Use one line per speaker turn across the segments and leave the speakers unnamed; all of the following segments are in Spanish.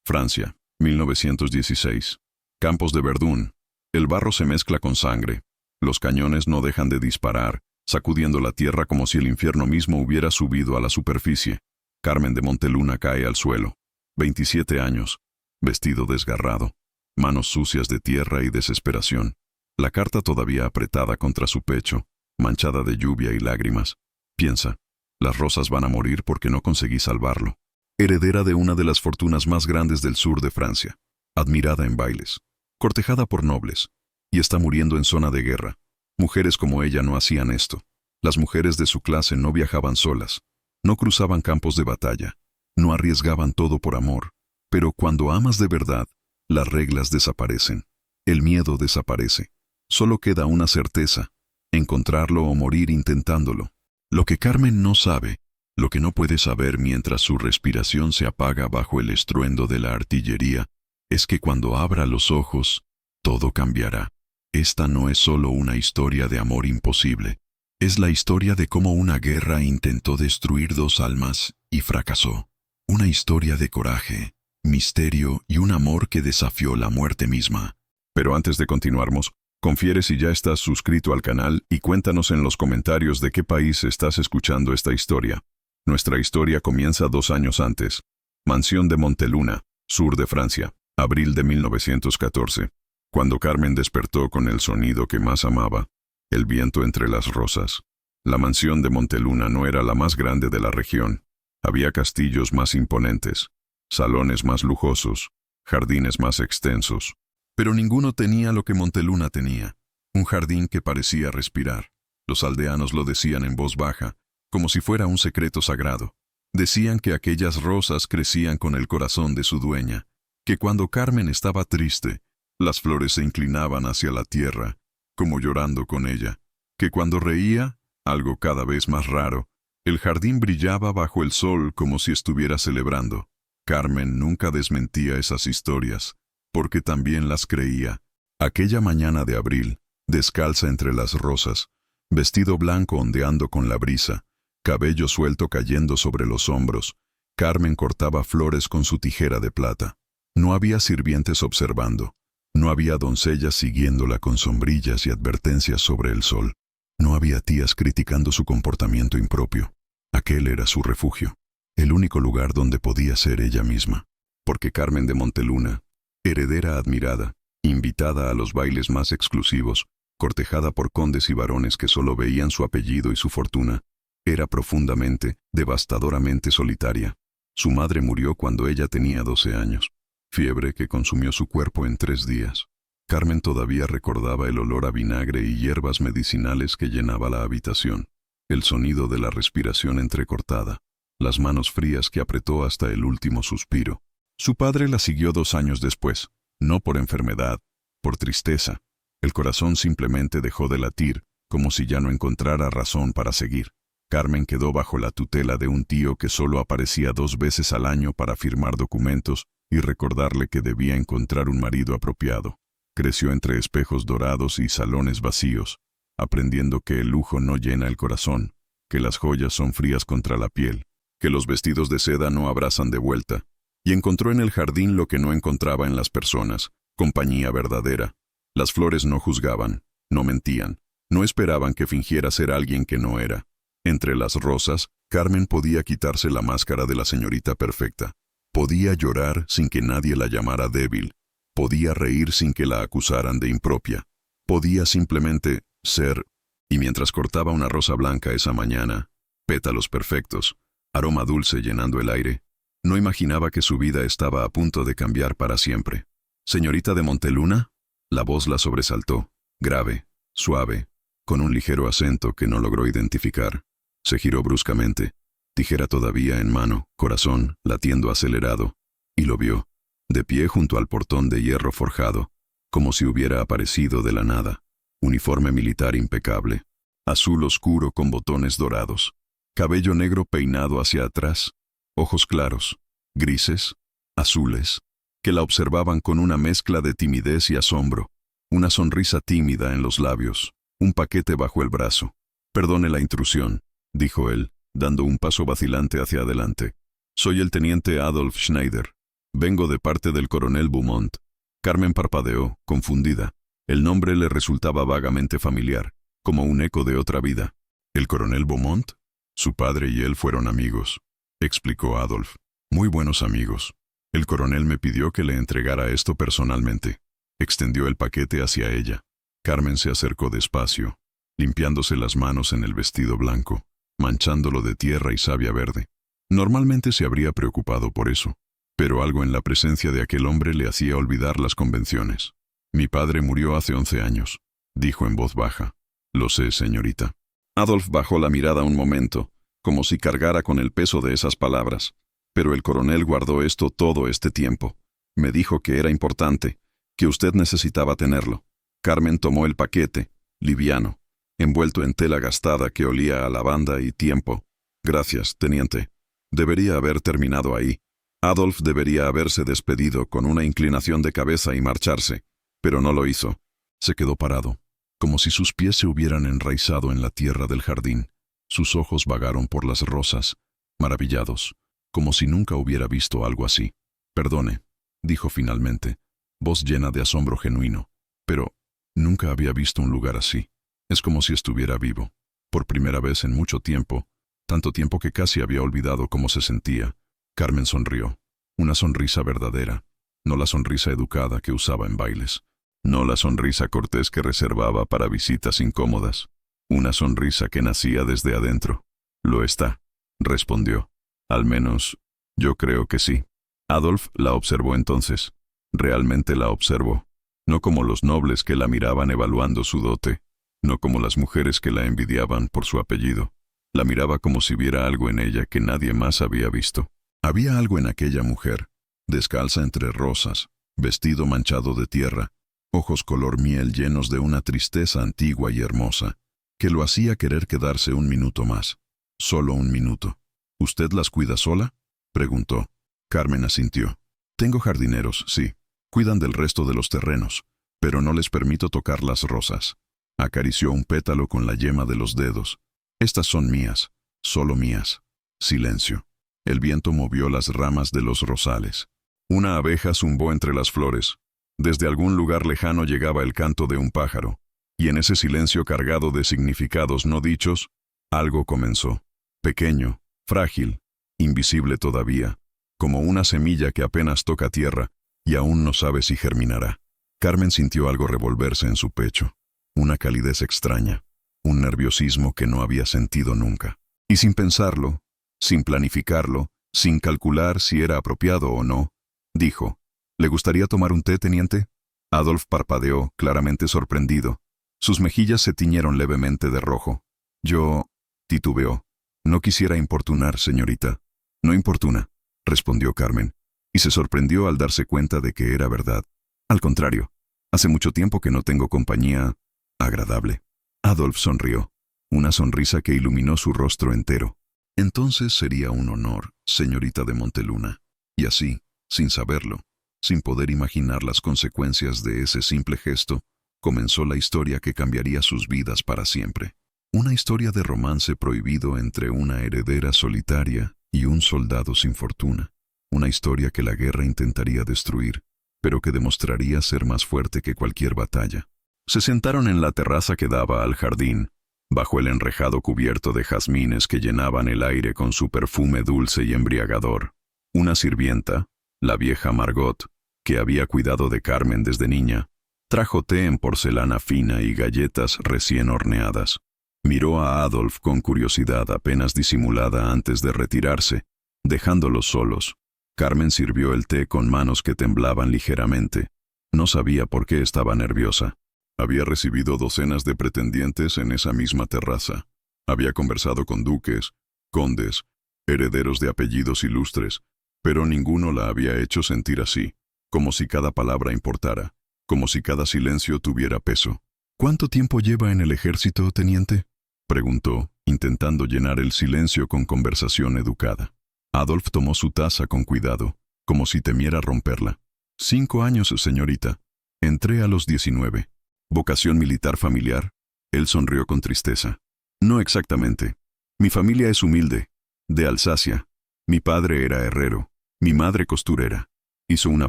Francia, 1916. Campos de Verdún. El barro se mezcla con sangre. Los cañones no dejan de disparar, sacudiendo la tierra como si el infierno mismo hubiera subido a la superficie. Carmen de Monteluna cae al suelo. 27 años. Vestido desgarrado. Manos sucias de tierra y desesperación. La carta todavía apretada contra su pecho, manchada de lluvia y lágrimas. Piensa, las rosas van a morir porque no conseguí salvarlo. Heredera de una de las fortunas más grandes del sur de Francia. Admirada en bailes. Cortejada por nobles. Y está muriendo en zona de guerra. Mujeres como ella no hacían esto. Las mujeres de su clase no viajaban solas. No cruzaban campos de batalla. No arriesgaban todo por amor. Pero cuando amas de verdad, las reglas desaparecen. El miedo desaparece. Solo queda una certeza. Encontrarlo o morir intentándolo. Lo que Carmen no sabe, lo que no puede saber mientras su respiración se apaga bajo el estruendo de la artillería, es que cuando abra los ojos, todo cambiará. Esta no es solo una historia de amor imposible. Es la historia de cómo una guerra intentó destruir dos almas y fracasó. Una historia de coraje, misterio y un amor que desafió la muerte misma. Pero antes de continuarmos, confiere si ya estás suscrito al canal y cuéntanos en los comentarios de qué país estás escuchando esta historia. Nuestra historia comienza 2 años antes. Mansión de Monteluna, sur de Francia, abril de 1914. Cuando Carmen despertó con el sonido que más amaba, el viento entre las rosas. La mansión de Monteluna no era la más grande de la región. Había castillos más imponentes, salones más lujosos, jardines más extensos. Pero ninguno tenía lo que Monteluna tenía, un jardín que parecía respirar. Los aldeanos lo decían en voz baja, como si fuera un secreto sagrado. Decían que aquellas rosas crecían con el corazón de su dueña, que cuando Carmen estaba triste, las flores se inclinaban hacia la tierra, como llorando con ella, que cuando reía, algo cada vez más raro, el jardín brillaba bajo el sol como si estuviera celebrando. Carmen nunca desmentía esas historias, porque también las creía. Aquella mañana de abril, descalza entre las rosas, vestido blanco ondeando con la brisa, cabello suelto cayendo sobre los hombros, Carmen cortaba flores con su tijera de plata. No había sirvientes observando. No había doncellas siguiéndola con sombrillas y advertencias sobre el sol. No había tías criticando su comportamiento impropio. Aquel era su refugio, el único lugar donde podía ser ella misma. Porque Carmen de Monteluna, heredera admirada, invitada a los bailes más exclusivos, cortejada por condes y varones que solo veían su apellido y su fortuna, era profundamente, devastadoramente solitaria. Su madre murió cuando ella tenía 12 años. Fiebre que consumió su cuerpo en 3 días. Carmen todavía recordaba el olor a vinagre y hierbas medicinales que llenaba la habitación, el sonido de la respiración entrecortada, las manos frías que apretó hasta el último suspiro. Su padre la siguió 2 años después, no por enfermedad, por tristeza. El corazón simplemente dejó de latir, como si ya no encontrara razón para seguir. Carmen quedó bajo la tutela de un tío que solo aparecía 2 veces al año para firmar documentos y recordarle que debía encontrar un marido apropiado. Creció entre espejos dorados y salones vacíos, aprendiendo que el lujo no llena el corazón, que las joyas son frías contra la piel, que los vestidos de seda no abrazan de vuelta, y encontró en el jardín lo que no encontraba en las personas, compañía verdadera. Las flores no juzgaban, no mentían, no esperaban que fingiera ser alguien que no era. Entre las rosas, Carmen podía quitarse la máscara de la señorita perfecta. Podía llorar sin que nadie la llamara débil. Podía reír sin que la acusaran de impropia. Podía simplemente ser. Y mientras cortaba una rosa blanca esa mañana, pétalos perfectos, aroma dulce llenando el aire, no imaginaba que su vida estaba a punto de cambiar para siempre. «¿Señorita de Monteluna?» La voz la sobresaltó, grave, suave, con un ligero acento que no logró identificar. Se giró bruscamente, tijera todavía en mano, corazón latiendo acelerado, y lo vio, de pie junto al portón de hierro forjado, como si hubiera aparecido de la nada. Uniforme militar impecable, azul oscuro con botones dorados, cabello negro peinado hacia atrás, ojos claros, grises, azules, que la observaban con una mezcla de timidez y asombro, una sonrisa tímida en los labios, un paquete bajo el brazo. «Perdone la intrusión», dijo él, dando un paso vacilante hacia adelante. «Soy el teniente Adolf Schneider. Vengo de parte del coronel Beaumont. Carmen parpadeó, confundida. El nombre le resultaba vagamente familiar, como un eco de otra vida. ¿El coronel Beaumont? Su padre y él fueron amigos, explicó Adolf. Muy buenos amigos. El coronel me pidió que le entregara esto personalmente. Extendió el paquete hacia ella. Carmen se acercó despacio, limpiándose las manos en el vestido blanco, manchándolo de tierra y savia verde. Normalmente se habría preocupado por eso, pero algo en la presencia de aquel hombre le hacía olvidar las convenciones. Mi padre murió hace 11 años, dijo en voz baja. Lo sé, señorita. Adolf bajó la mirada un momento, como si cargara con el peso de esas palabras. Pero el coronel guardó esto todo este tiempo. Me dijo que era importante, que usted necesitaba tenerlo. Carmen tomó el paquete, liviano, envuelto en tela gastada que olía a lavanda y tiempo. Gracias, teniente. Debería haber terminado ahí. Adolf debería haberse despedido con una inclinación de cabeza y marcharse, pero no lo hizo. Se quedó parado, como si sus pies se hubieran enraizado en la tierra del jardín. Sus ojos vagaron por las rosas, maravillados, como si nunca hubiera visto algo así. Perdone, dijo finalmente, voz llena de asombro genuino, pero nunca había visto un lugar así. Es como si estuviera vivo. Por primera vez en mucho tiempo, tanto tiempo que casi había olvidado cómo se sentía. Carmen sonrió, una sonrisa verdadera, no la sonrisa educada que usaba en bailes, no la sonrisa cortés que reservaba para visitas incómodas, una sonrisa que nacía desde adentro. Lo está, respondió. Al menos, yo creo que sí. Adolf la observó entonces. Realmente la observó. No como los nobles que la miraban evaluando su dote, no como las mujeres que la envidiaban por su apellido. La miraba como si viera algo en ella que nadie más había visto. Había algo en aquella mujer, descalza entre rosas, vestido manchado de tierra, ojos color miel llenos de una tristeza antigua y hermosa, que lo hacía querer quedarse un minuto más. Solo un minuto. ¿Usted las cuida sola?, preguntó. Carmen asintió. Tengo jardineros, sí. Cuidan del resto de los terrenos, pero no les permito tocar las rosas. Acarició un pétalo con la yema de los dedos. Estas son mías, solo mías. Silencio. El viento movió las ramas de los rosales. Una abeja zumbó entre las flores. Desde algún lugar lejano llegaba el canto de un pájaro, y en ese silencio cargado de significados no dichos, algo comenzó. Pequeño, frágil, invisible todavía, como una semilla que apenas toca tierra y aún no sabe si germinará. Carmen sintió algo revolverse en su pecho, una calidez extraña, un nerviosismo que no había sentido nunca. Y sin pensarlo, sin planificarlo, sin calcular si era apropiado o no, dijo, ¿le gustaría tomar un té, teniente? Adolf parpadeó, claramente sorprendido. Sus mejillas se tiñeron levemente de rojo. Yo, titubeó. No quisiera importunar, señorita. No importuna, respondió Carmen, y se sorprendió al darse cuenta de que era verdad. Al contrario, hace mucho tiempo que no tengo compañía agradable. Adolf sonrió, una sonrisa que iluminó su rostro entero. Entonces sería un honor, señorita de Monteluna. Y así, sin saberlo, sin poder imaginar las consecuencias de ese simple gesto, comenzó la historia que cambiaría sus vidas para siempre. Una historia de romance prohibido entre una heredera solitaria y un soldado sin fortuna. Una historia que la guerra intentaría destruir, pero que demostraría ser más fuerte que cualquier batalla. Se sentaron en la terraza que daba al jardín, bajo el enrejado cubierto de jazmines que llenaban el aire con su perfume dulce y embriagador. Una sirvienta, la vieja Margot, que había cuidado de Carmen desde niña, trajo té en porcelana fina y galletas recién horneadas. Miró a Adolf con curiosidad apenas disimulada antes de retirarse, dejándolos solos. Carmen sirvió el té con manos que temblaban ligeramente. No sabía por qué estaba nerviosa. Había recibido docenas de pretendientes en esa misma terraza. Había conversado con duques, condes, herederos de apellidos ilustres, pero ninguno la había hecho sentir así, como si cada palabra importara, como si cada silencio tuviera peso. ¿Cuánto tiempo lleva en el ejército, teniente?, preguntó, intentando llenar el silencio con conversación educada. Adolf tomó su taza con cuidado, como si temiera romperla. 5 años, señorita. Entré a los 19. ¿Vocación militar familiar? Él sonrió con tristeza. No exactamente. Mi familia es humilde, de Alsacia. Mi padre era herrero, mi madre costurera. Hizo una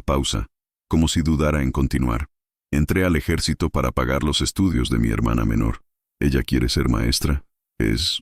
pausa, como si dudara en continuar. Entré al ejército para pagar los estudios de mi hermana menor. Ella quiere ser maestra. Es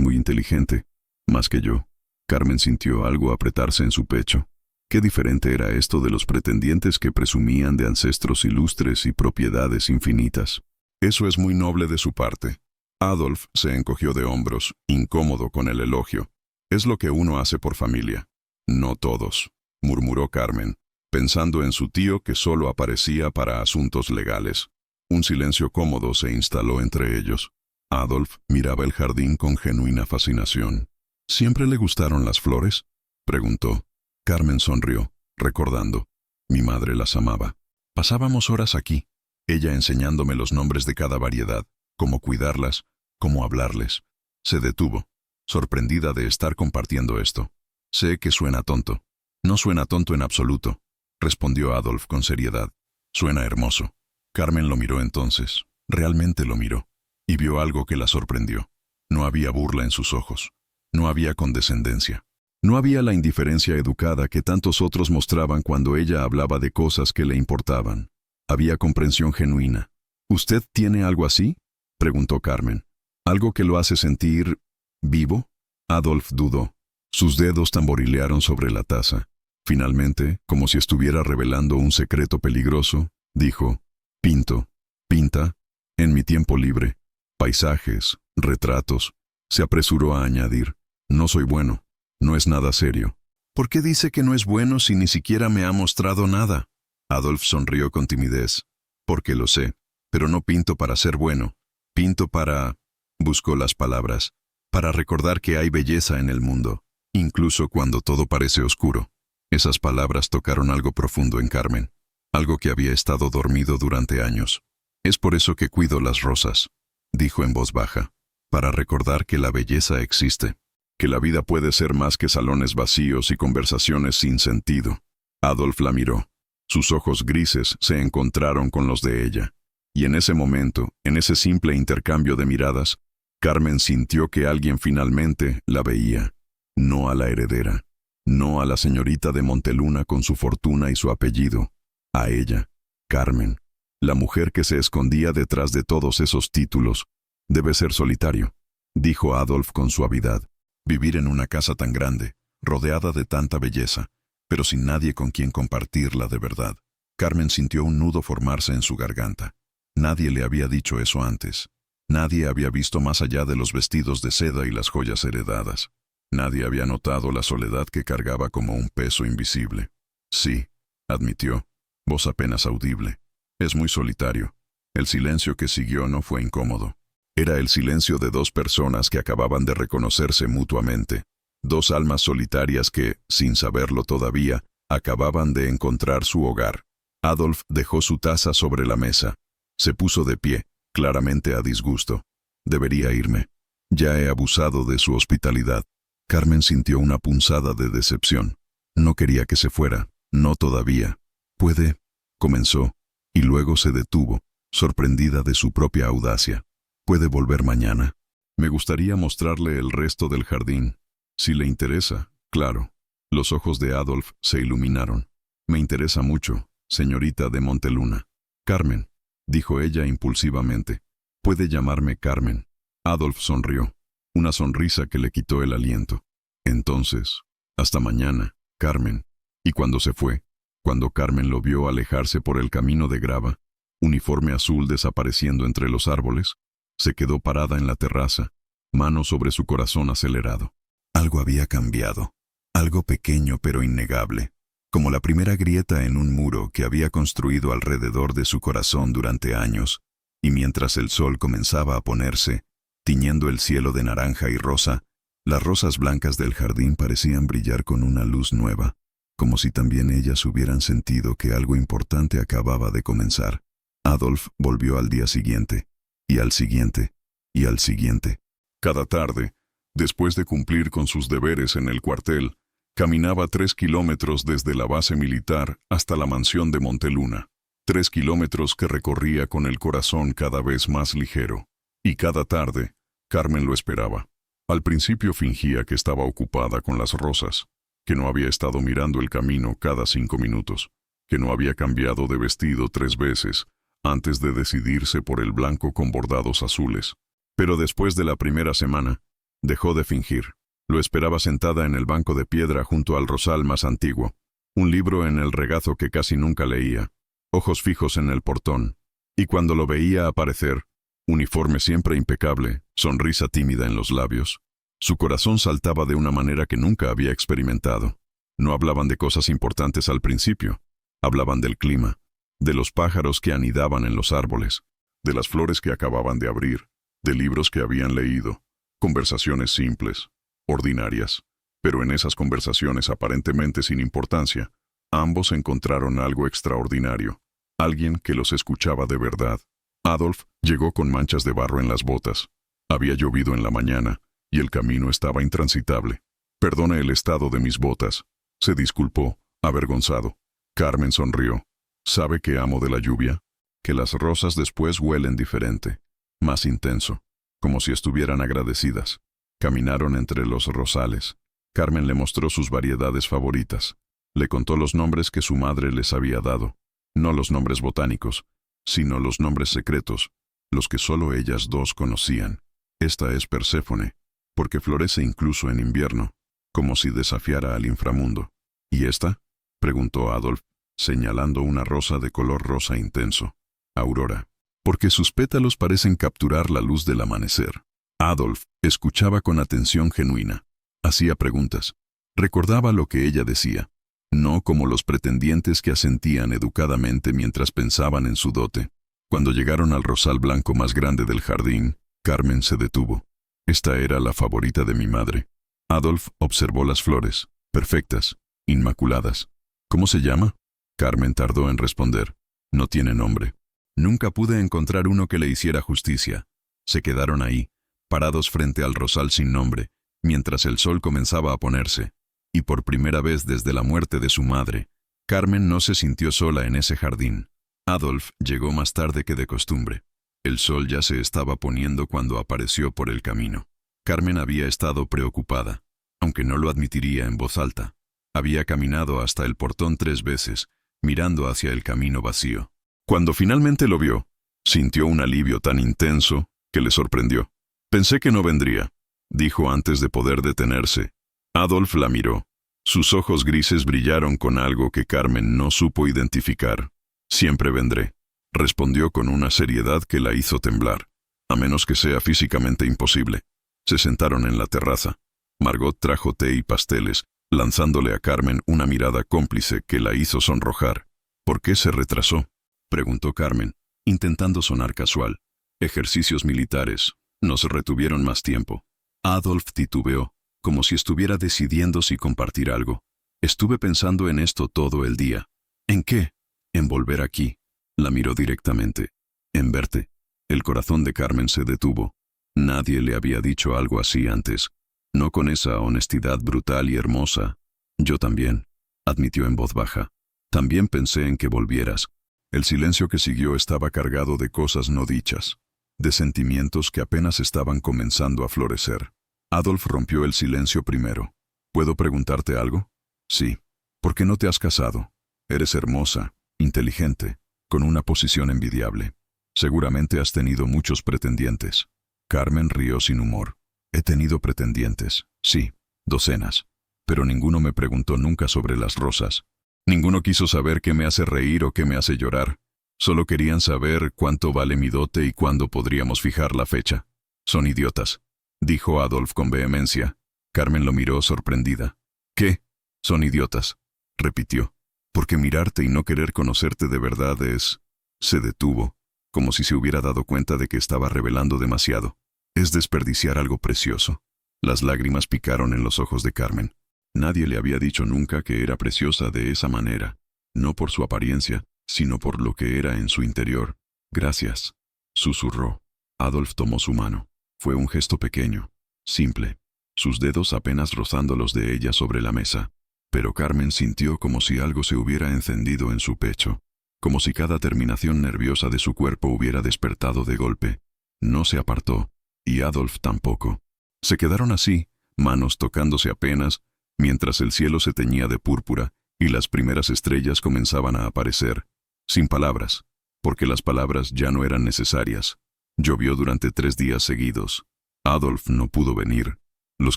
muy inteligente, más que yo. Carmen sintió algo apretarse en su pecho. Qué diferente era esto de los pretendientes que presumían de ancestros ilustres y propiedades infinitas. Eso es muy noble de su parte. Adolf se encogió de hombros, incómodo con el elogio. Es lo que uno hace por familia. No todos, murmuró Carmen, pensando en su tío que solo aparecía para asuntos legales. Un silencio cómodo se instaló entre ellos. Adolf miraba el jardín con genuina fascinación. ¿Siempre le gustaron las flores?, preguntó. Carmen sonrió, recordando. Mi madre las amaba. Pasábamos horas aquí, ella enseñándome los nombres de cada variedad, cómo cuidarlas, cómo hablarles. Se detuvo, sorprendida de estar compartiendo esto. Sé que suena tonto. No suena tonto en absoluto, respondió Adolf con seriedad. Suena hermoso. Carmen lo miró entonces, realmente lo miró, y vio algo que la sorprendió. No había burla en sus ojos. No había condescendencia. No había la indiferencia educada que tantos otros mostraban cuando ella hablaba de cosas que le importaban. Había comprensión genuina. ¿Usted tiene algo así?, preguntó Carmen. ¿Algo que lo hace sentir vivo? Adolf dudó. Sus dedos tamborilearon sobre la taza. Finalmente, como si estuviera revelando un secreto peligroso, dijo: pinto. ¿Pinta? En mi tiempo libre. Paisajes, retratos. Se apresuró a añadir: no soy bueno. No es nada serio. ¿Por qué dice que no es bueno si ni siquiera me ha mostrado nada? Adolf sonrió con timidez. Porque lo sé, pero no pinto para ser bueno. Pinto para... Buscó las palabras. Para recordar que hay belleza en el mundo, incluso cuando todo parece oscuro. Esas palabras tocaron algo profundo en Carmen, algo que había estado dormido durante años. Es por eso que cuido las rosas, dijo en voz baja, para recordar que la belleza existe. Que la vida puede ser más que salones vacíos y conversaciones sin sentido. Adolf la miró. Sus ojos grises se encontraron con los de ella. Y en ese momento, en ese simple intercambio de miradas, Carmen sintió que alguien finalmente la veía. No a la heredera. No a la señorita de Monteluna con su fortuna y su apellido. A ella, Carmen. La mujer que se escondía detrás de todos esos títulos. Debe ser solitario, dijo Adolf con suavidad. Vivir en una casa tan grande, rodeada de tanta belleza, pero sin nadie con quien compartirla de verdad. Carmen sintió un nudo formarse en su garganta. Nadie le había dicho eso antes. Nadie había visto más allá de los vestidos de seda y las joyas heredadas. Nadie había notado la soledad que cargaba como un peso invisible. Sí, admitió, voz apenas audible. Es muy solitario. El silencio que siguió no fue incómodo. Era el silencio de dos personas que acababan de reconocerse mutuamente. Dos almas solitarias que, sin saberlo todavía, acababan de encontrar su hogar. Adolf dejó su taza sobre la mesa. Se puso de pie, claramente a disgusto. Debería irme. Ya he abusado de su hospitalidad. Carmen sintió una punzada de decepción. No quería que se fuera, no todavía. Puede, comenzó, y luego se detuvo, sorprendida de su propia audacia. Puede volver mañana. Me gustaría mostrarle el resto del jardín. Si le interesa, claro. Los ojos de Adolf se iluminaron. Me interesa mucho, señorita de Monteluna. Carmen, dijo ella impulsivamente. Puede llamarme Carmen. Adolf sonrió, una sonrisa que le quitó el aliento. Entonces, hasta mañana, Carmen. Y cuando se fue, cuando Carmen lo vio alejarse por el camino de grava, uniforme azul desapareciendo entre los árboles, se quedó parada en la terraza, mano sobre su corazón acelerado. Algo había cambiado, algo pequeño pero innegable, como la primera grieta en un muro que había construido alrededor de su corazón durante años, y mientras el sol comenzaba a ponerse, tiñendo el cielo de naranja y rosa, las rosas blancas del jardín parecían brillar con una luz nueva, como si también ellas hubieran sentido que algo importante acababa de comenzar. Adolf volvió al día siguiente, y al siguiente, y al siguiente. Cada tarde, después de cumplir con sus deberes en el cuartel, caminaba 3 kilómetros desde la base militar hasta la mansión de Monteluna. 3 kilómetros que recorría con el corazón cada vez más ligero. Y cada tarde, Carmen lo esperaba. Al principio fingía que estaba ocupada con las rosas, que no había estado mirando el camino cada 5 minutos, que no había cambiado de vestido 3 veces antes de decidirse por el blanco con bordados azules. Pero después de la primera semana, dejó de fingir. Lo esperaba sentada en el banco de piedra junto al rosal más antiguo, un libro en el regazo que casi nunca leía, ojos fijos en el portón, y cuando lo veía aparecer, uniforme siempre impecable, sonrisa tímida en los labios, su corazón saltaba de una manera que nunca había experimentado. No hablaban de cosas importantes al principio, hablaban del clima, de los pájaros que anidaban en los árboles, de las flores que acababan de abrir, de libros que habían leído, conversaciones simples, ordinarias, pero en esas conversaciones aparentemente sin importancia, ambos encontraron algo extraordinario, alguien que los escuchaba de verdad. Adolf llegó con manchas de barro en las botas. Había llovido en la mañana, y el camino estaba intransitable. «Perdone el estado de mis botas», se disculpó, avergonzado. Carmen sonrió. «¿Sabe que amo de la lluvia? Que las rosas después huelen diferente, más intenso, como si estuvieran agradecidas». Caminaron entre los rosales. Carmen le mostró sus variedades favoritas. Le contó los nombres que su madre les había dado. No los nombres botánicos, sino los nombres secretos, los que solo ellas dos conocían. «Esta es Perséfone, porque florece incluso en invierno, como si desafiara al inframundo». «¿Y esta?», preguntó Adolf, señalando una rosa de color rosa intenso. «Aurora, porque sus pétalos parecen capturar la luz del amanecer». Adolf escuchaba con atención genuina. Hacía preguntas. Recordaba lo que ella decía, no como los pretendientes que asentían educadamente mientras pensaban en su dote. Cuando llegaron al rosal blanco más grande del jardín, Carmen se detuvo. «Esta era la favorita de mi madre». Adolf observó las flores, perfectas, inmaculadas. «¿Cómo se llama?». Carmen tardó en responder. «No tiene nombre. Nunca pude encontrar uno que le hiciera justicia». Se quedaron ahí, parados frente al rosal sin nombre, mientras el sol comenzaba a ponerse. Y por primera vez desde la muerte de su madre, Carmen no se sintió sola en ese jardín. Adolf llegó más tarde que de costumbre. El sol ya se estaba poniendo cuando apareció por el camino. Carmen había estado preocupada, aunque no lo admitiría en voz alta. Había caminado hasta el portón 3 veces, mirando hacia el camino vacío. Cuando finalmente lo vio, sintió un alivio tan intenso que le sorprendió. «Pensé que no vendría», dijo antes de poder detenerse. Adolf la miró. Sus ojos grises brillaron con algo que Carmen no supo identificar. «Siempre vendré», respondió con una seriedad que la hizo temblar. «A menos que sea físicamente imposible». Se sentaron en la terraza. Margot trajo té y pasteles, lanzándole a Carmen una mirada cómplice que la hizo sonrojar. «¿Por qué se retrasó?», preguntó Carmen, intentando sonar casual. «Ejercicios militares. Nos retuvieron más tiempo». Adolf titubeó, como si estuviera decidiendo si compartir algo. «Estuve pensando en esto todo el día». «¿En qué?». «En volver aquí». La miró directamente. «En verte». El corazón de Carmen se detuvo. Nadie le había dicho algo así antes. No con esa honestidad brutal y hermosa. «Yo también», admitió en voz baja. «También pensé en que volvieras». El silencio que siguió estaba cargado de cosas no dichas, de sentimientos que apenas estaban comenzando a florecer. Adolf rompió el silencio primero. «¿Puedo preguntarte algo?». «Sí». «¿Por qué no te has casado? Eres hermosa, inteligente, con una posición envidiable. Seguramente has tenido muchos pretendientes». Carmen rió sin humor. «He tenido pretendientes, sí, docenas, pero ninguno me preguntó nunca sobre las rosas. Ninguno quiso saber qué me hace reír o qué me hace llorar. Solo querían saber cuánto vale mi dote y cuándo podríamos fijar la fecha». «Son idiotas», dijo Adolf con vehemencia. Carmen lo miró sorprendida. «¿Qué? Son idiotas», repitió. «Porque mirarte y no querer conocerte de verdad es...». Se detuvo, como si se hubiera dado cuenta de que estaba revelando demasiado. «Es desperdiciar algo precioso». Las lágrimas picaron en los ojos de Carmen. Nadie le había dicho nunca que era preciosa de esa manera, no por su apariencia, sino por lo que era en su interior. «Gracias», susurró. Adolf tomó su mano. Fue un gesto pequeño, simple, sus dedos apenas rozando los de ella sobre la mesa. Pero Carmen sintió como si algo se hubiera encendido en su pecho, como si cada terminación nerviosa de su cuerpo hubiera despertado de golpe. No se apartó, y Adolf tampoco. Se quedaron así, manos tocándose apenas, mientras el cielo se teñía de púrpura y las primeras estrellas comenzaban a aparecer, sin palabras, porque las palabras ya no eran necesarias. Llovió durante 3 días seguidos. Adolf no pudo venir. Los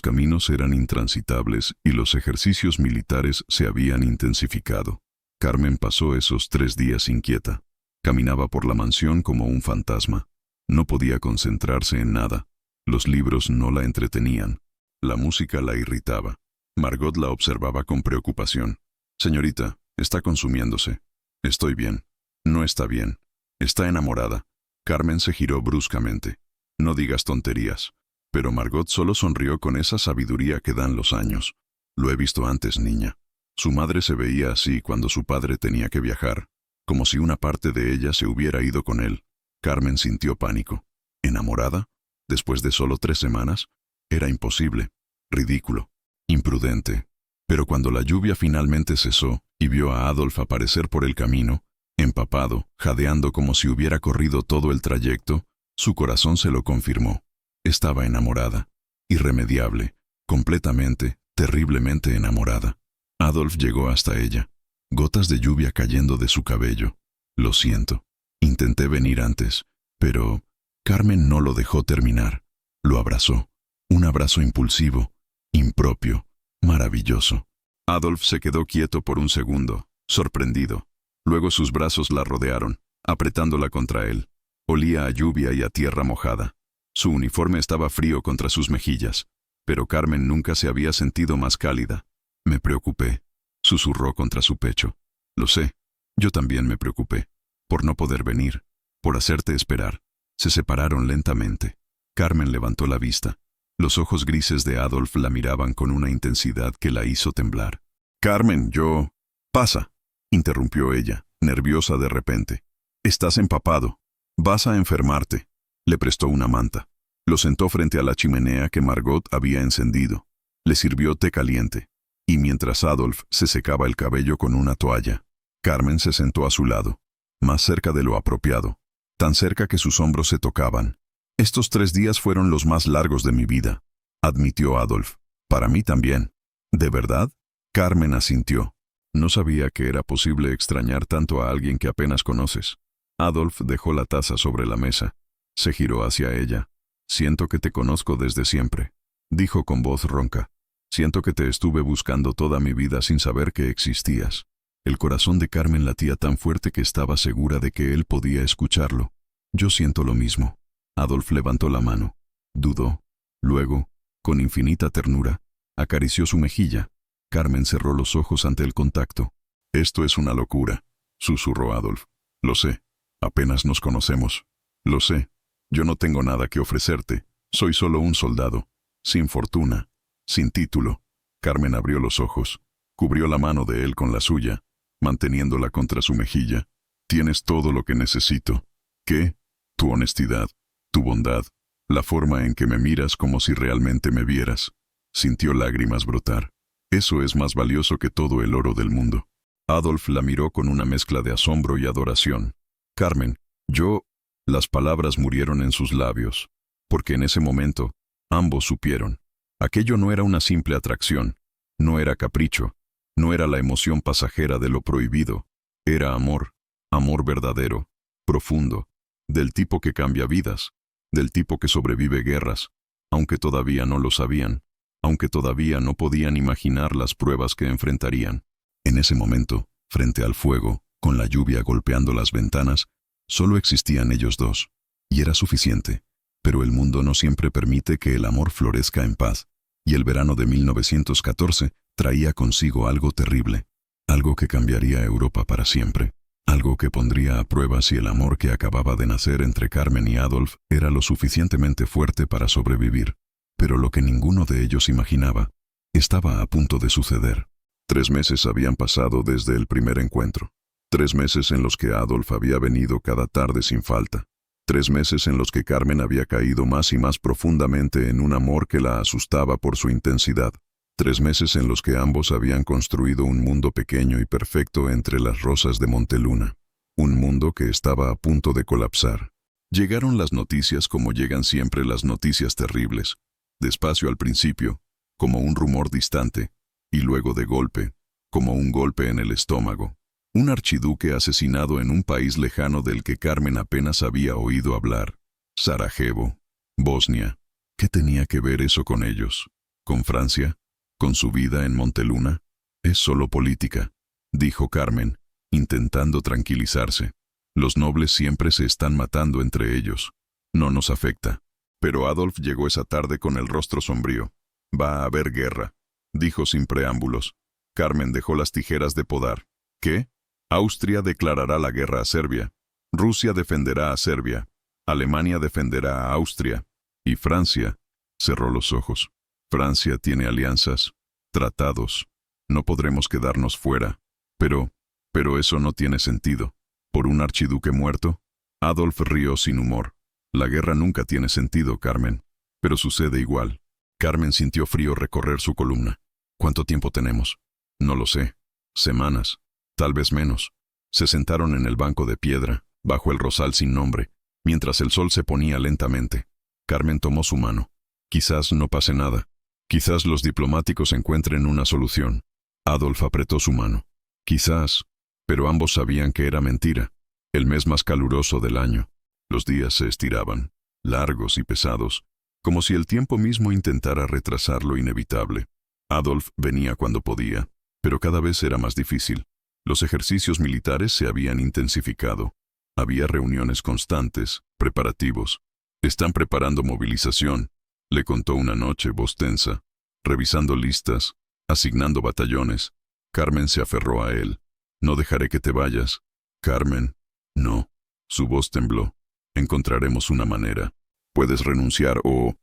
caminos eran intransitables y los ejercicios militares se habían intensificado. Carmen pasó esos 3 días inquieta. Caminaba por la mansión como un fantasma. No podía concentrarse en nada. Los libros no la entretenían. La música la irritaba. Margot la observaba con preocupación. «Señorita, está consumiéndose». «Estoy bien». «No está bien. Está enamorada». Carmen se giró bruscamente. «No digas tonterías». Pero Margot solo sonrió con esa sabiduría que dan los años. «Lo he visto antes, niña». Su madre se veía así cuando su padre tenía que viajar, como si una parte de ella se hubiera ido con él. Carmen sintió pánico. ¿Enamorada? ¿Después de solo 3 semanas? Era imposible, ridículo, imprudente. Pero cuando la lluvia finalmente cesó y vio a Adolf aparecer por el camino, empapado, jadeando como si hubiera corrido todo el trayecto, su corazón se lo confirmó. Estaba enamorada, irremediable, completamente, terriblemente enamorada. Adolf llegó hasta ella, gotas de lluvia cayendo de su cabello. «Lo siento. Intenté venir antes, pero...» Carmen no lo dejó terminar. Lo abrazó. Un abrazo impulsivo, impropio, maravilloso. Adolf se quedó quieto por un segundo, sorprendido. Luego sus brazos la rodearon, apretándola contra él. Olía a lluvia y a tierra mojada. Su uniforme estaba frío contra sus mejillas, pero Carmen nunca se había sentido más cálida. «Me preocupé», susurró contra su pecho. «Lo sé, yo también me preocupé, por no poder venir, por hacerte esperar». Se separaron lentamente. Carmen levantó la vista. Los ojos grises de Adolf la miraban con una intensidad que la hizo temblar. «Carmen, yo...» «Pasa», interrumpió ella, nerviosa de repente. «Estás empapado. Vas a enfermarte». Le prestó una manta. Lo sentó frente a la chimenea que Margot había encendido. Le sirvió té caliente. Y mientras Adolf se secaba el cabello con una toalla, Carmen se sentó a su lado, más cerca de lo apropiado, tan cerca que sus hombros se tocaban. «Estos 3 días fueron los más largos de mi vida», admitió Adolf. «Para mí también». «¿De verdad?» Carmen asintió. No sabía que era posible extrañar tanto a alguien que apenas conoces. Adolf dejó la taza sobre la mesa. Se giró hacia ella. «Siento que te conozco desde siempre», dijo con voz ronca. «Siento que te estuve buscando toda mi vida sin saber que existías». El corazón de Carmen latía tan fuerte que estaba segura de que él podía escucharlo. «Yo siento lo mismo». Adolf levantó la mano. Dudó. Luego, con infinita ternura, acarició su mejilla. Carmen cerró los ojos ante el contacto. «Esto es una locura», susurró Adolf. «Lo sé. Apenas nos conocemos. Lo sé. Yo no tengo nada que ofrecerte. Soy solo un soldado. Sin fortuna. Sin título». Carmen abrió los ojos. Cubrió la mano de él con la suya, manteniéndola contra su mejilla. «Tienes todo lo que necesito». «¿Qué?» «Tu honestidad, tu bondad, la forma en que me miras como si realmente me vieras». Sintió lágrimas brotar. «Eso es más valioso que todo el oro del mundo». Adolf la miró con una mezcla de asombro y adoración. «Carmen, yo...» Las palabras murieron en sus labios, porque en ese momento, ambos supieron. Aquello no era una simple atracción, no era capricho, no era la emoción pasajera de lo prohibido. Era amor, amor verdadero, profundo, del tipo que cambia vidas, del tipo que sobrevive guerras, aunque todavía no lo sabían, aunque todavía no podían imaginar las pruebas que enfrentarían. En ese momento, frente al fuego, con la lluvia golpeando las ventanas, solo existían ellos dos, y era suficiente. Pero el mundo no siempre permite que el amor florezca en paz, y el verano de 1914 traía consigo algo terrible, algo que cambiaría a Europa para siempre, algo que pondría a prueba si el amor que acababa de nacer entre Carmen y Adolf era lo suficientemente fuerte para sobrevivir. Pero lo que ninguno de ellos imaginaba, estaba a punto de suceder. 3 meses habían pasado desde el primer encuentro. 3 meses en los que Adolf había venido cada tarde sin falta. 3 meses en los que Carmen había caído más y más profundamente en un amor que la asustaba por su intensidad. 3 meses en los que ambos habían construido un mundo pequeño y perfecto entre las rosas de Monteluna. Un mundo que estaba a punto de colapsar. Llegaron las noticias como llegan siempre las noticias terribles. Despacio al principio, como un rumor distante. y luego de golpe, como un golpe en el estómago. Un archiduque asesinado en un país lejano del que Carmen apenas había oído hablar. Sarajevo, Bosnia. ¿Qué tenía que ver eso con ellos? ¿Con Francia? ¿Con su vida en Monteluna? Es solo política, dijo Carmen, intentando tranquilizarse. Los nobles siempre se están matando entre ellos. No nos afecta. Pero Adolf llegó esa tarde con el rostro sombrío. Va a haber guerra, dijo sin preámbulos. Carmen dejó las tijeras de podar. ¿Qué? Austria declarará la guerra a Serbia. Rusia defenderá a Serbia. Alemania defenderá a Austria. Y Francia cerró los ojos. Francia tiene alianzas, tratados. No podremos quedarnos fuera. Pero eso no tiene sentido. ¿Por un archiduque muerto? Adolf rió sin humor. La guerra nunca tiene sentido, Carmen. Pero sucede igual. Carmen sintió frío recorrer su columna. ¿Cuánto tiempo tenemos? No lo sé. Semanas. Tal vez menos. Se sentaron en el banco de piedra, bajo el rosal sin nombre, mientras el sol se ponía lentamente. Carmen tomó su mano. Quizás no pase nada. Quizás los diplomáticos encuentren una solución. Adolf apretó su mano. Quizás, pero ambos sabían que era mentira. El mes más caluroso del año. Los días se estiraban, largos y pesados, como si el tiempo mismo intentara retrasar lo inevitable. Adolf venía cuando podía, pero cada vez era más difícil. Los ejercicios militares se habían intensificado. Había reuniones constantes, preparativos. Están preparando movilización, le contó una noche voz tensa, revisando listas, asignando batallones. Carmen se aferró a él. No dejaré que te vayas. Carmen. No. Su voz tembló. Encontraremos una manera. Puedes renunciar o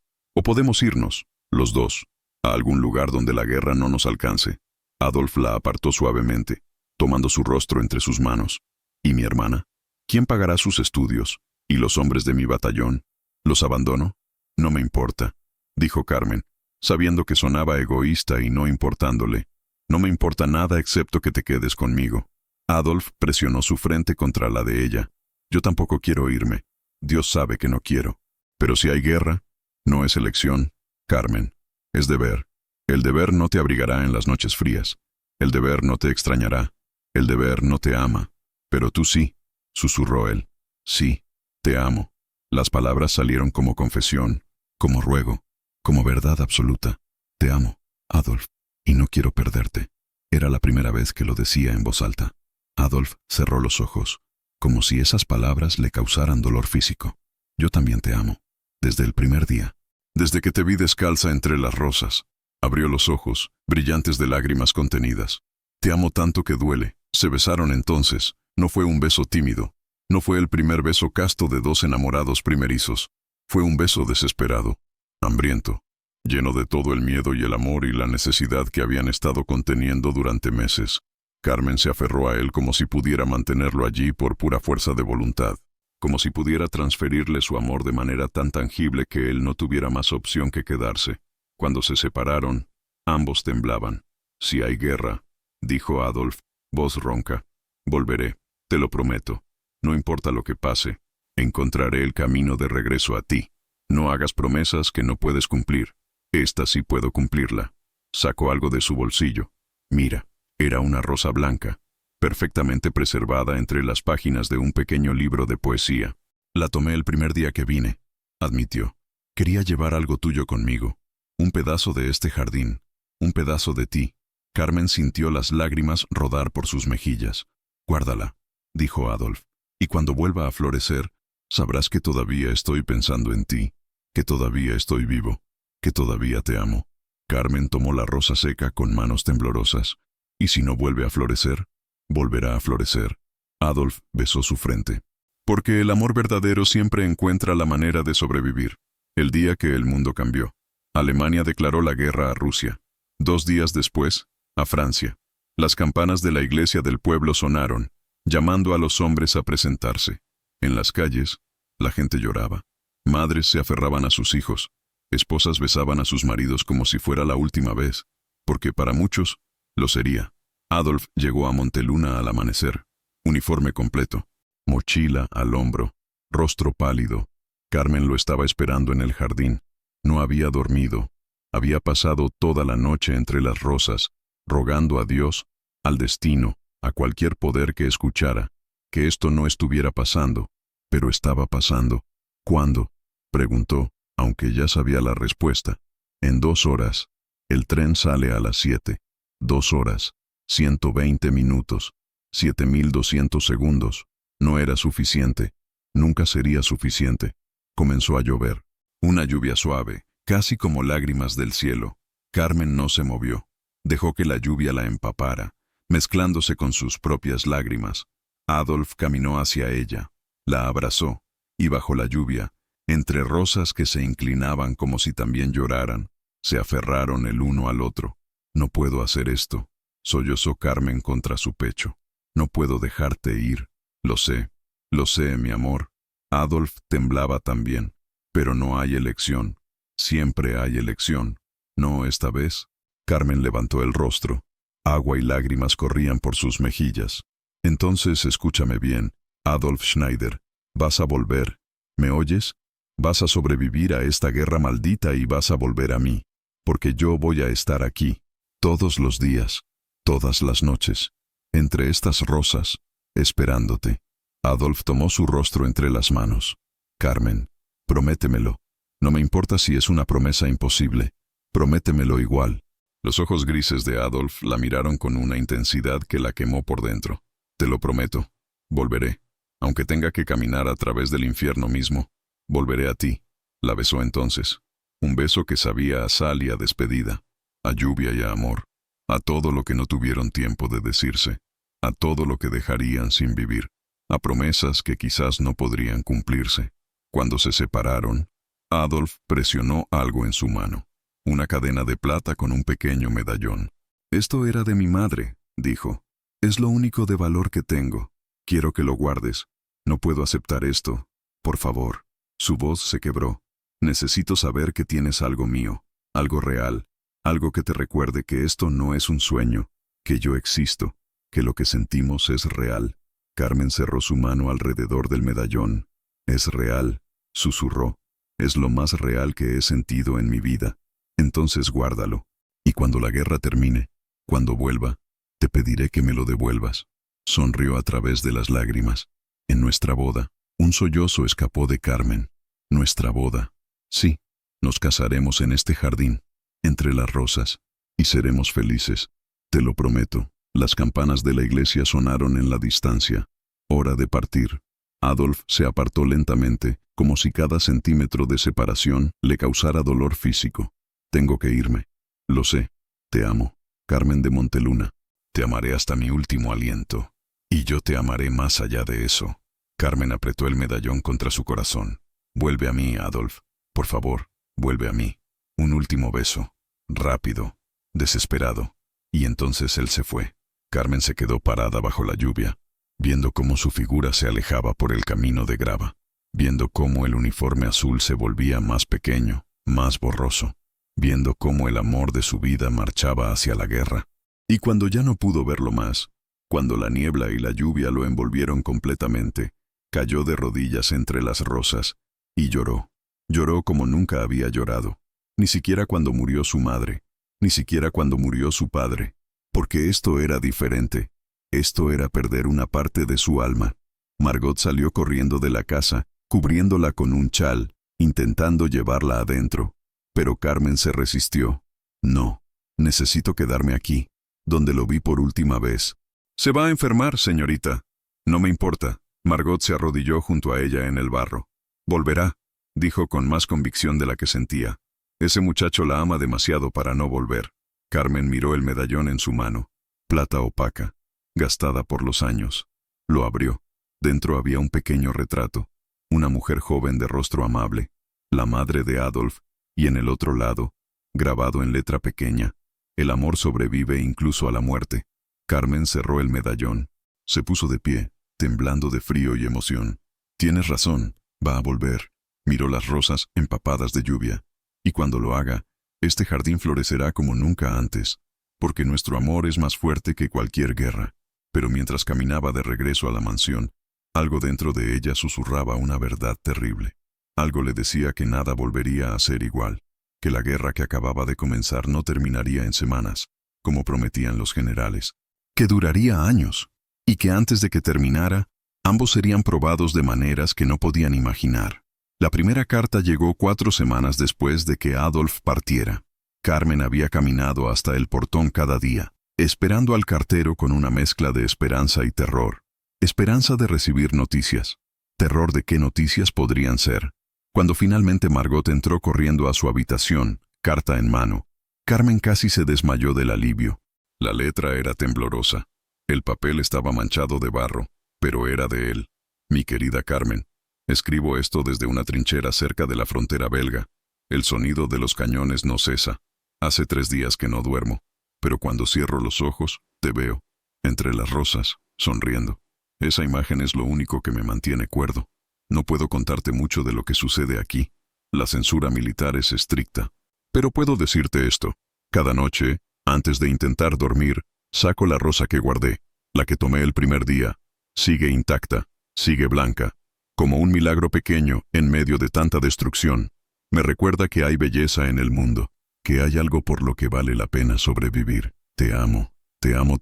podemos irnos, los dos, a algún lugar donde la guerra no nos alcance. Adolf la apartó suavemente, tomando su rostro entre sus manos. ¿Y mi hermana? ¿Quién pagará sus estudios? ¿Y los hombres de mi batallón? ¿Los abandono? No me importa, dijo Carmen, sabiendo que sonaba egoísta y no importándole. No me importa nada excepto que te quedes conmigo. Adolf presionó su frente contra la de ella. Yo tampoco quiero irme. Dios sabe que no quiero. Pero si hay guerra, no es elección, Carmen. Es deber. El deber no te abrigará en las noches frías. El deber no te extrañará. El deber no te ama. Pero tú sí, susurró él. Sí, te amo. Las palabras salieron como confesión, como ruego, como verdad absoluta. Te amo, Adolf, y no quiero perderte. Era la primera vez que lo decía en voz alta. Adolf cerró los ojos, como si esas palabras le causaran dolor físico. Yo también te amo, desde el primer día. Desde que te vi descalza entre las rosas. Abrió los ojos, brillantes de lágrimas contenidas. Te amo tanto que duele. Se besaron entonces. No fue un beso tímido. No fue el primer beso casto de dos enamorados primerizos. Fue un beso desesperado, hambriento, lleno de todo el miedo y el amor y la necesidad que habían estado conteniendo durante meses. Carmen se aferró a él como si pudiera mantenerlo allí por pura fuerza de voluntad, como si pudiera transferirle su amor de manera tan tangible que él no tuviera más opción que quedarse. Cuando se separaron, ambos temblaban. Si hay guerra, dijo Adolf, voz ronca, volveré, te lo prometo. No importa lo que pase, encontraré el camino de regreso a ti. No hagas promesas que no puedes cumplir. Esta sí puedo cumplirla. Sacó algo de su bolsillo. Mira, era una rosa blanca, perfectamente preservada entre las páginas de un pequeño libro de poesía. La tomé el primer día que vine, admitió. Quería llevar algo tuyo conmigo. Un pedazo de este jardín, un pedazo de ti. Carmen sintió las lágrimas rodar por sus mejillas. Guárdala, dijo Adolf. Y cuando vuelva a florecer, sabrás que todavía estoy pensando en ti, que todavía estoy vivo, que todavía te amo. Carmen tomó la rosa seca con manos temblorosas. Y si no vuelve a florecer, volverá a florecer. Adolf besó su frente. Porque el amor verdadero siempre encuentra la manera de sobrevivir. El día que el mundo cambió, Alemania declaró la guerra a Rusia. 2 días después, a Francia. Las campanas de la iglesia del pueblo sonaron, llamando a los hombres a presentarse. En las calles, la gente lloraba. Madres se aferraban a sus hijos. Esposas besaban a sus maridos como si fuera la última vez, porque para muchos, lo sería. Adolf llegó a Monteluna al amanecer. Uniforme completo, mochila al hombro, rostro pálido. Carmen lo estaba esperando en el jardín. No había dormido. Había pasado toda la noche entre las rosas, rogando a Dios, al destino, a cualquier poder que escuchara, que esto no estuviera pasando, pero estaba pasando. ¿Cuándo? Preguntó, aunque ya sabía la respuesta. En 2 horas. El tren sale a las 7. 2 horas, 120 minutos, 7200 segundos. No era suficiente. Nunca sería suficiente. Comenzó a llover. Una lluvia suave, casi como lágrimas del cielo. Carmen no se movió. Dejó que la lluvia la empapara, mezclándose con sus propias lágrimas. Adolf caminó hacia ella, la abrazó, y bajo la lluvia, entre rosas que se inclinaban como si también lloraran, se aferraron el uno al otro. No puedo hacer esto, sollozó Carmen contra su pecho. No puedo dejarte ir. Lo sé, mi amor. Adolf temblaba también. Pero no hay elección. Siempre hay elección. No esta vez. Carmen levantó el rostro. Agua y lágrimas corrían por sus mejillas. Entonces escúchame bien, Adolf Schneider. Vas a volver. ¿Me oyes? Vas a sobrevivir a esta guerra maldita y vas a volver a mí. Porque yo voy a estar aquí. Todos los días. Todas las noches. Entre estas rosas. Esperándote. Adolf tomó su rostro entre las manos. Carmen, prométemelo. No me importa si es una promesa imposible. Prométemelo igual. Los ojos grises de Adolf la miraron con una intensidad que la quemó por dentro. Te lo prometo. Volveré. Aunque tenga que caminar a través del infierno mismo. Volveré a ti. La besó entonces. Un beso que sabía a sal y a despedida. A lluvia y a amor. A todo lo que no tuvieron tiempo de decirse. A todo lo que dejarían sin vivir. A promesas que quizás no podrían cumplirse. Cuando se separaron, Adolf presionó algo en su mano. Una cadena de plata con un pequeño medallón. Esto era de mi madre, dijo. Es lo único de valor que tengo. Quiero que lo guardes. No puedo aceptar esto. Por favor. Su voz se quebró. Necesito saber que tienes algo mío, algo real, algo que te recuerde que esto no es un sueño, que yo existo, que lo que sentimos es real. Carmen cerró su mano alrededor del medallón. Es real, susurró. Es lo más real que he sentido en mi vida. Entonces guárdalo. Y cuando la guerra termine, cuando vuelva, te pediré que me lo devuelvas. Sonrió a través de las lágrimas. En nuestra boda, un sollozo escapó de Carmen. Nuestra boda. Sí, nos casaremos en este jardín, entre las rosas, y seremos felices. Te lo prometo. Las campanas de la iglesia sonaron en la distancia. Hora de partir. Adolf se apartó lentamente, como si cada centímetro de separación le causara dolor físico. Tengo que irme. Lo sé. Te amo. Carmen de Monteluna. Te amaré hasta mi último aliento. Y yo te amaré más allá de eso. Carmen apretó el medallón contra su corazón. Vuelve a mí, Adolf. Por favor, vuelve a mí. Un último beso. Rápido. Desesperado. Y entonces él se fue. Carmen se quedó parada bajo la lluvia, viendo cómo su figura se alejaba por el camino de grava, viendo cómo el uniforme azul se volvía más pequeño, más borroso, viendo cómo el amor de su vida marchaba hacia la guerra. Y cuando ya no pudo verlo más, cuando la niebla y la lluvia lo envolvieron completamente, cayó de rodillas entre las rosas y lloró. Lloró como nunca había llorado, ni siquiera cuando murió su madre, ni siquiera cuando murió su padre. Porque esto era diferente. Esto era perder una parte de su alma. Margot salió corriendo de la casa, cubriéndola con un chal, intentando llevarla adentro. Pero Carmen se resistió. No, necesito quedarme aquí, donde lo vi por última vez. Se va a enfermar, señorita. No me importa. Margot se arrodilló junto a ella en el barro. Volverá, dijo con más convicción de la que sentía. Ese muchacho la ama demasiado para no volver. Carmen miró el medallón en su mano, plata opaca, gastada por los años. Lo abrió. Dentro había un pequeño retrato, una mujer joven de rostro amable, la madre de Adolf, y en el otro lado, grabado en letra pequeña, el amor sobrevive incluso a la muerte. Carmen cerró el medallón. Se puso de pie, temblando de frío y emoción. Tienes razón, va a volver. Miró las rosas empapadas de lluvia. Y cuando lo haga, este jardín florecerá como nunca antes, porque nuestro amor es más fuerte que cualquier guerra. Pero mientras caminaba de regreso a la mansión, algo dentro de ella susurraba una verdad terrible. Algo le decía que nada volvería a ser igual, que la guerra que acababa de comenzar no terminaría en semanas, como prometían los generales, que duraría años, y que antes de que terminara, ambos serían probados de maneras que no podían imaginar. La primera carta llegó 4 semanas después de que Adolf partiera. Carmen había caminado hasta el portón cada día, esperando al cartero con una mezcla de esperanza y terror. Esperanza de recibir noticias. Terror de qué noticias podrían ser. Cuando finalmente Margot entró corriendo a su habitación, carta en mano, Carmen casi se desmayó del alivio. La letra era temblorosa. El papel estaba manchado de barro, pero era de él. Mi querida Carmen, escribo esto desde una trinchera cerca de la frontera belga. El sonido de los cañones no cesa. Hace 3 días que no duermo, pero cuando cierro los ojos, te veo, entre las rosas, sonriendo. Esa imagen es lo único que me mantiene cuerdo. No puedo contarte mucho de lo que sucede aquí. La censura militar es estricta. Pero puedo decirte esto. Cada noche, antes de intentar dormir, saco la rosa que guardé, la que tomé el primer día. Sigue intacta, sigue blanca. Como un milagro pequeño en medio de tanta destrucción. Me recuerda que hay belleza en el mundo, que hay algo por lo que vale la pena sobrevivir. Te amo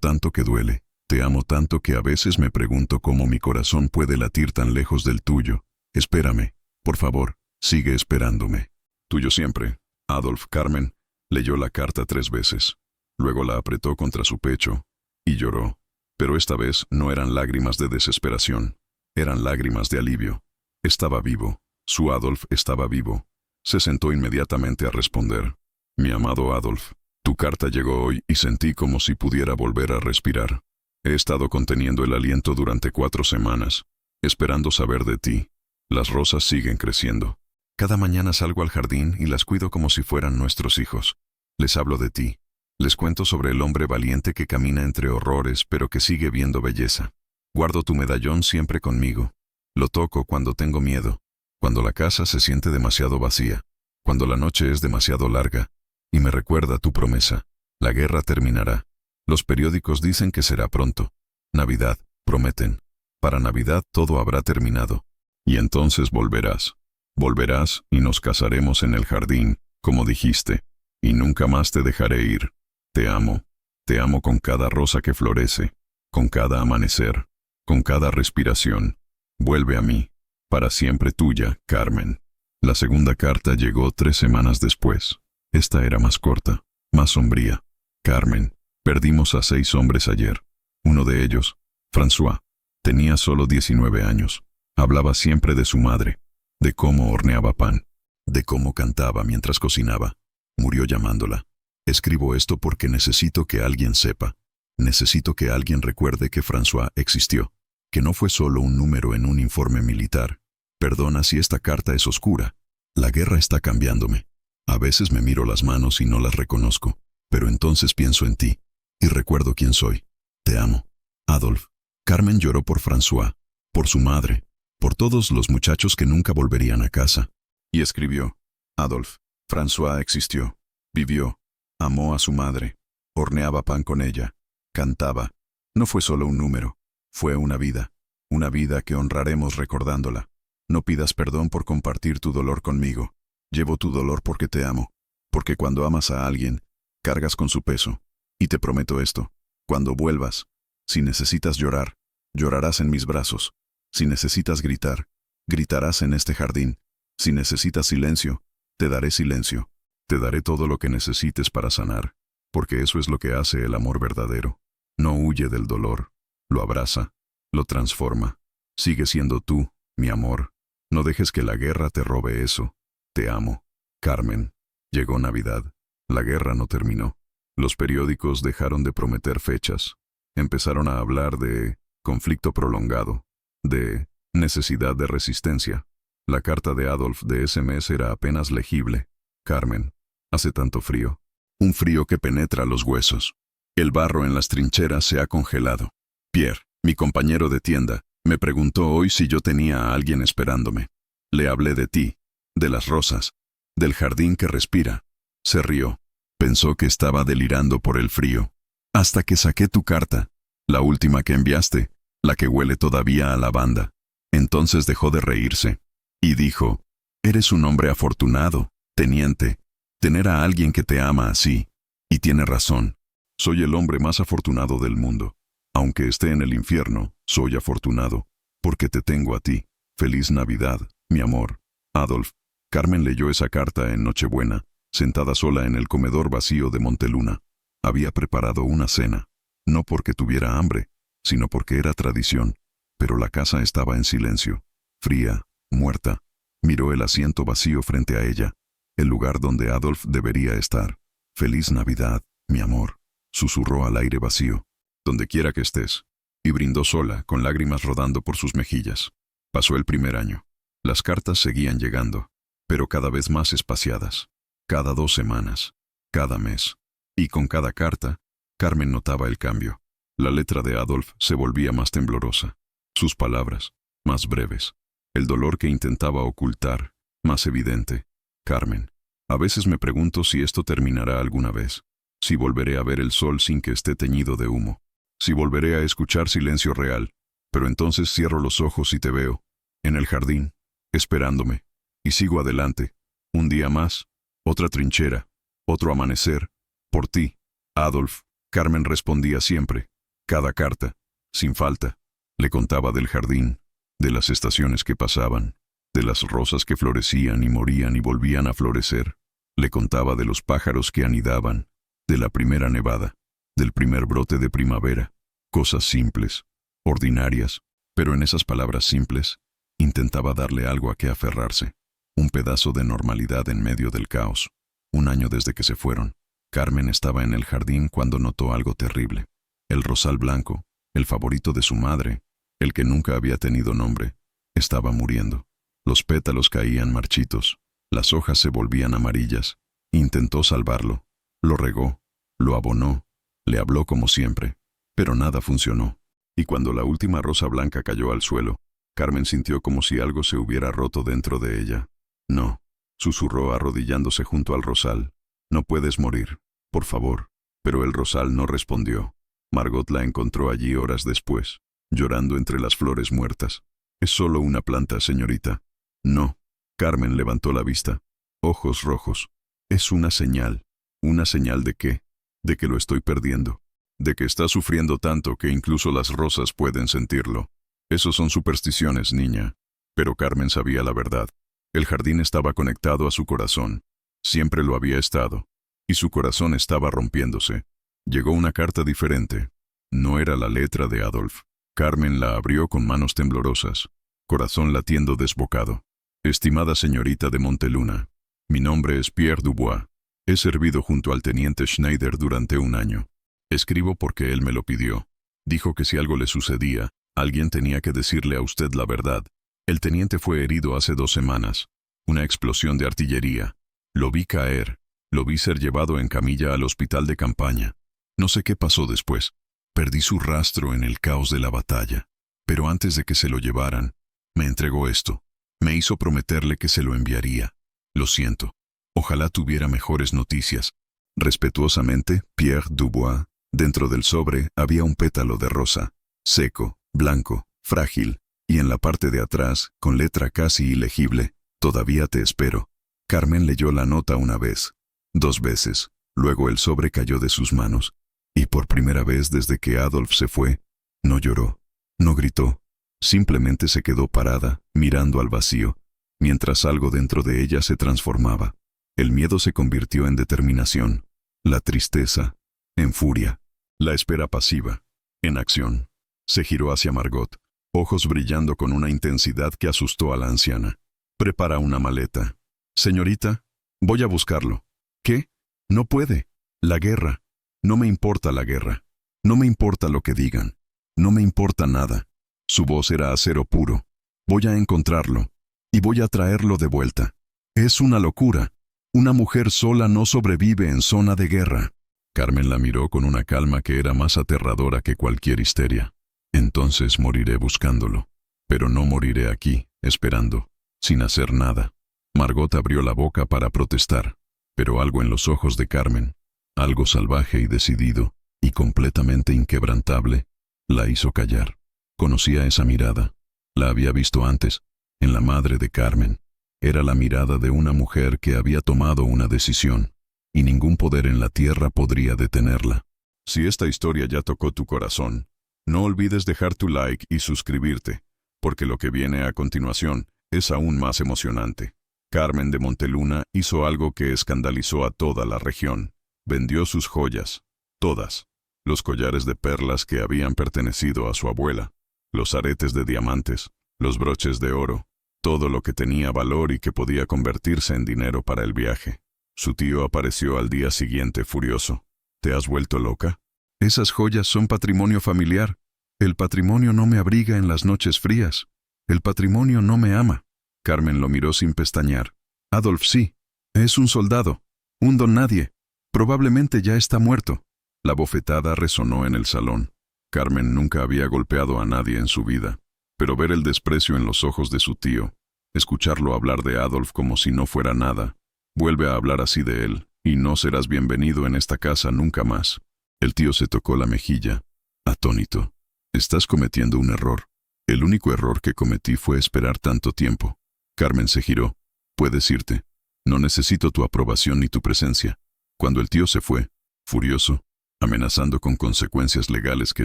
tanto que duele. Te amo tanto que a veces me pregunto cómo mi corazón puede latir tan lejos del tuyo. Espérame, por favor, sigue esperándome. Tuyo siempre, Adolf. Carmen leyó la carta 3 veces. Luego la apretó contra su pecho y lloró. Pero esta vez no eran lágrimas de desesperación, eran lágrimas de alivio. Estaba vivo, su Adolf estaba vivo. Se sentó inmediatamente a responder. Mi amado Adolf, tu carta llegó hoy y sentí como si pudiera volver a respirar. He estado conteniendo el aliento durante 4 semanas, esperando saber de ti. Las rosas siguen creciendo. Cada mañana salgo al jardín y las cuido como si fueran nuestros hijos. Les hablo de ti. Les cuento sobre el hombre valiente que camina entre horrores pero que sigue viendo belleza. Guardo tu medallón siempre conmigo. Lo toco cuando tengo miedo, cuando la casa se siente demasiado vacía, cuando la noche es demasiado larga, y me recuerda tu promesa. La guerra terminará. Los periódicos dicen que será pronto. Navidad, prometen. Para Navidad todo habrá terminado. Y entonces volverás. Volverás y nos casaremos en el jardín, como dijiste, y nunca más te dejaré ir. Te amo con cada rosa que florece, con cada amanecer, con cada respiración. Vuelve a mí, para siempre tuya, Carmen. La segunda carta llegó 3 semanas después. Esta era más corta, más sombría. Carmen, perdimos a 6 hombres ayer. Uno de ellos, François, tenía solo 19 años. Hablaba siempre de su madre, de cómo horneaba pan, de cómo cantaba mientras cocinaba. Murió llamándola. Escribo esto porque necesito que alguien sepa. Necesito que alguien recuerde que François existió, que no fue solo un número en un informe militar. Perdona si esta carta es oscura. La guerra está cambiándome. A veces me miro las manos y no las reconozco, pero entonces pienso en ti y recuerdo quién soy. Te amo. Adolf. Carmen lloró por François, por su madre, por todos los muchachos que nunca volverían a casa. Y escribió: Adolf, François existió, vivió, amó a su madre, horneaba pan con ella, cantaba. No fue solo un número, fue una vida que honraremos recordándola. No pidas perdón por compartir tu dolor conmigo. Llevo tu dolor porque te amo, porque cuando amas a alguien, cargas con su peso. Y te prometo esto: cuando vuelvas, si necesitas llorar, llorarás en mis brazos. Si necesitas gritar, gritarás en este jardín. Si necesitas silencio, te daré silencio. Te daré todo lo que necesites para sanar, porque eso es lo que hace el amor verdadero. No huye del dolor, lo abraza, lo transforma. Sigue siendo tú, mi amor. No dejes que la guerra te robe eso. Te amo, Carmen. Llegó Navidad. La guerra no terminó. Los periódicos dejaron de prometer fechas. Empezaron a hablar de conflicto prolongado, de necesidad de resistencia. La carta de Adolf de ese mes era apenas legible. Carmen, hace tanto frío. Un frío que penetra los huesos. El barro en las trincheras se ha congelado. Pierre, mi compañero de tienda, me preguntó hoy si yo tenía a alguien esperándome. Le hablé de ti, de las rosas, del jardín que respira. Se rió. Pensó que estaba delirando por el frío. Hasta que saqué tu carta, la última que enviaste, la que huele todavía a lavanda. Entonces dejó de reírse. Y dijo: eres un hombre afortunado, teniente, tener a alguien que te ama así. Y tiene razón. Soy el hombre más afortunado del mundo. Aunque esté en el infierno, soy afortunado, porque te tengo a ti. Feliz Navidad, mi amor. Adolf. Carmen leyó esa carta en Nochebuena, sentada sola en el comedor vacío de Monteluna. Había preparado una cena, no porque tuviera hambre, sino porque era tradición, pero la casa estaba en silencio, fría, muerta. Miró el asiento vacío frente a ella, el lugar donde Adolf debería estar. Feliz Navidad, mi amor, susurró al aire vacío. Donde quiera que estés. Y brindó sola, con lágrimas rodando por sus mejillas. Pasó el primer año. Las cartas seguían llegando, pero cada vez más espaciadas. Cada 2 semanas, cada mes. Y con cada carta, Carmen notaba el cambio. La letra de Adolf se volvía más temblorosa. Sus palabras, más breves. El dolor que intentaba ocultar, más evidente. Carmen, a veces me pregunto si esto terminará alguna vez. Si volveré a ver el sol sin que esté teñido de humo. Si volveré a escuchar silencio real. Pero entonces cierro los ojos y te veo, en el jardín, esperándome. Y sigo adelante. Un día más, otra trinchera, otro amanecer. Por ti, Adolf. Carmen respondía siempre. Cada carta, sin falta. Le contaba del jardín, de las estaciones que pasaban, de las rosas que florecían y morían y volvían a florecer. Le contaba de los pájaros que anidaban, de la primera nevada, del primer brote de primavera. Cosas simples, ordinarias, pero en esas palabras simples, intentaba darle algo a que aferrarse. Un pedazo de normalidad en medio del caos. Un año desde que se fueron. Carmen estaba en el jardín cuando notó algo terrible. El rosal blanco, el favorito de su madre, el que nunca había tenido nombre, estaba muriendo. Los pétalos caían marchitos, las hojas se volvían amarillas. Intentó salvarlo, lo regó, lo abonó, le habló como siempre, pero nada funcionó. Y cuando la última rosa blanca cayó al suelo, Carmen sintió como si algo se hubiera roto dentro de ella. No, susurró arrodillándose junto al rosal. No puedes morir, por favor. Pero el rosal no respondió. Margot la encontró allí horas después, llorando entre las flores muertas. Es solo una planta, señorita. No. Carmen levantó la vista. Ojos rojos. Es una señal. ¿Una señal de qué? De que lo estoy perdiendo. De que está sufriendo tanto que incluso las rosas pueden sentirlo. Esos son supersticiones, niña. Pero Carmen sabía la verdad. El jardín estaba conectado a su corazón. Siempre lo había estado. Y su corazón estaba rompiéndose. Llegó una carta diferente. No era la letra de Adolf. Carmen la abrió con manos temblorosas, corazón latiendo desbocado. Estimada señorita de Monteluna, mi nombre es Pierre Dubois. He servido junto al teniente Schneider durante 1 año. Escribo porque él me lo pidió. Dijo que si algo le sucedía, alguien tenía que decirle a usted la verdad. El teniente fue herido hace 2 semanas. Una explosión de artillería. Lo vi caer. Lo vi ser llevado en camilla al hospital de campaña. No sé qué pasó después. Perdí su rastro en el caos de la batalla. Pero antes de que se lo llevaran, me entregó esto. Me hizo prometerle que se lo enviaría. Lo siento. Ojalá tuviera mejores noticias. Respetuosamente, Pierre Dubois. Dentro del sobre había un pétalo de rosa. Seco, blanco, frágil. Y en la parte de atrás, con letra casi ilegible, todavía te espero. Carmen leyó la nota una vez. 2 veces. Luego el sobre cayó de sus manos. Y por primera vez desde que Adolf se fue, no lloró, no gritó. Simplemente se quedó parada, mirando al vacío, mientras algo dentro de ella se transformaba. El miedo se convirtió en determinación, la tristeza, en furia, la espera pasiva, en acción. Se giró hacia Margot, ojos brillando con una intensidad que asustó a la anciana. Prepara una maleta. Señorita, voy a buscarlo. ¿Qué? No puede. La guerra. No me importa la guerra. No me importa lo que digan. No me importa nada. Su voz era acero puro. Voy a encontrarlo. Y voy a traerlo de vuelta. Es una locura. Una mujer sola no sobrevive en zona de guerra. Carmen la miró con una calma que era más aterradora que cualquier histeria. Entonces moriré buscándolo. Pero no moriré aquí, esperando, sin hacer nada. Margot abrió la boca para protestar, pero algo en los ojos de Carmen, algo salvaje y decidido, y completamente inquebrantable, la hizo callar. Conocía esa mirada. La había visto antes, en la madre de Carmen. Era la mirada de una mujer que había tomado una decisión, y ningún poder en la tierra podría detenerla. Si esta historia ya tocó tu corazón, no olvides dejar tu like y suscribirte, porque lo que viene a continuación es aún más emocionante. Carmen de Monteluna hizo algo que escandalizó a toda la región. Vendió sus joyas, todas. Los collares de perlas que habían pertenecido a su abuela, los aretes de diamantes, los broches de oro, todo lo que tenía valor y que podía convertirse en dinero para el viaje. Su tío apareció al día siguiente furioso. ¿Te has vuelto loca? Esas joyas son patrimonio familiar. El patrimonio no me abriga en las noches frías. El patrimonio no me ama. Carmen lo miró sin pestañear. Adolf sí. Es un soldado. Un don nadie. Probablemente ya está muerto. La bofetada resonó en el salón. Carmen nunca había golpeado a nadie en su vida, pero ver el desprecio en los ojos de su tío, escucharlo hablar de Adolf como si no fuera nada, vuelve a hablar así de él, y no serás bienvenido en esta casa nunca más. El tío se tocó la mejilla, atónito. Estás cometiendo un error. El único error que cometí fue esperar tanto tiempo. Carmen se giró. Puedes irte. No necesito tu aprobación ni tu presencia. Cuando el tío se fue, furioso, amenazando con consecuencias legales que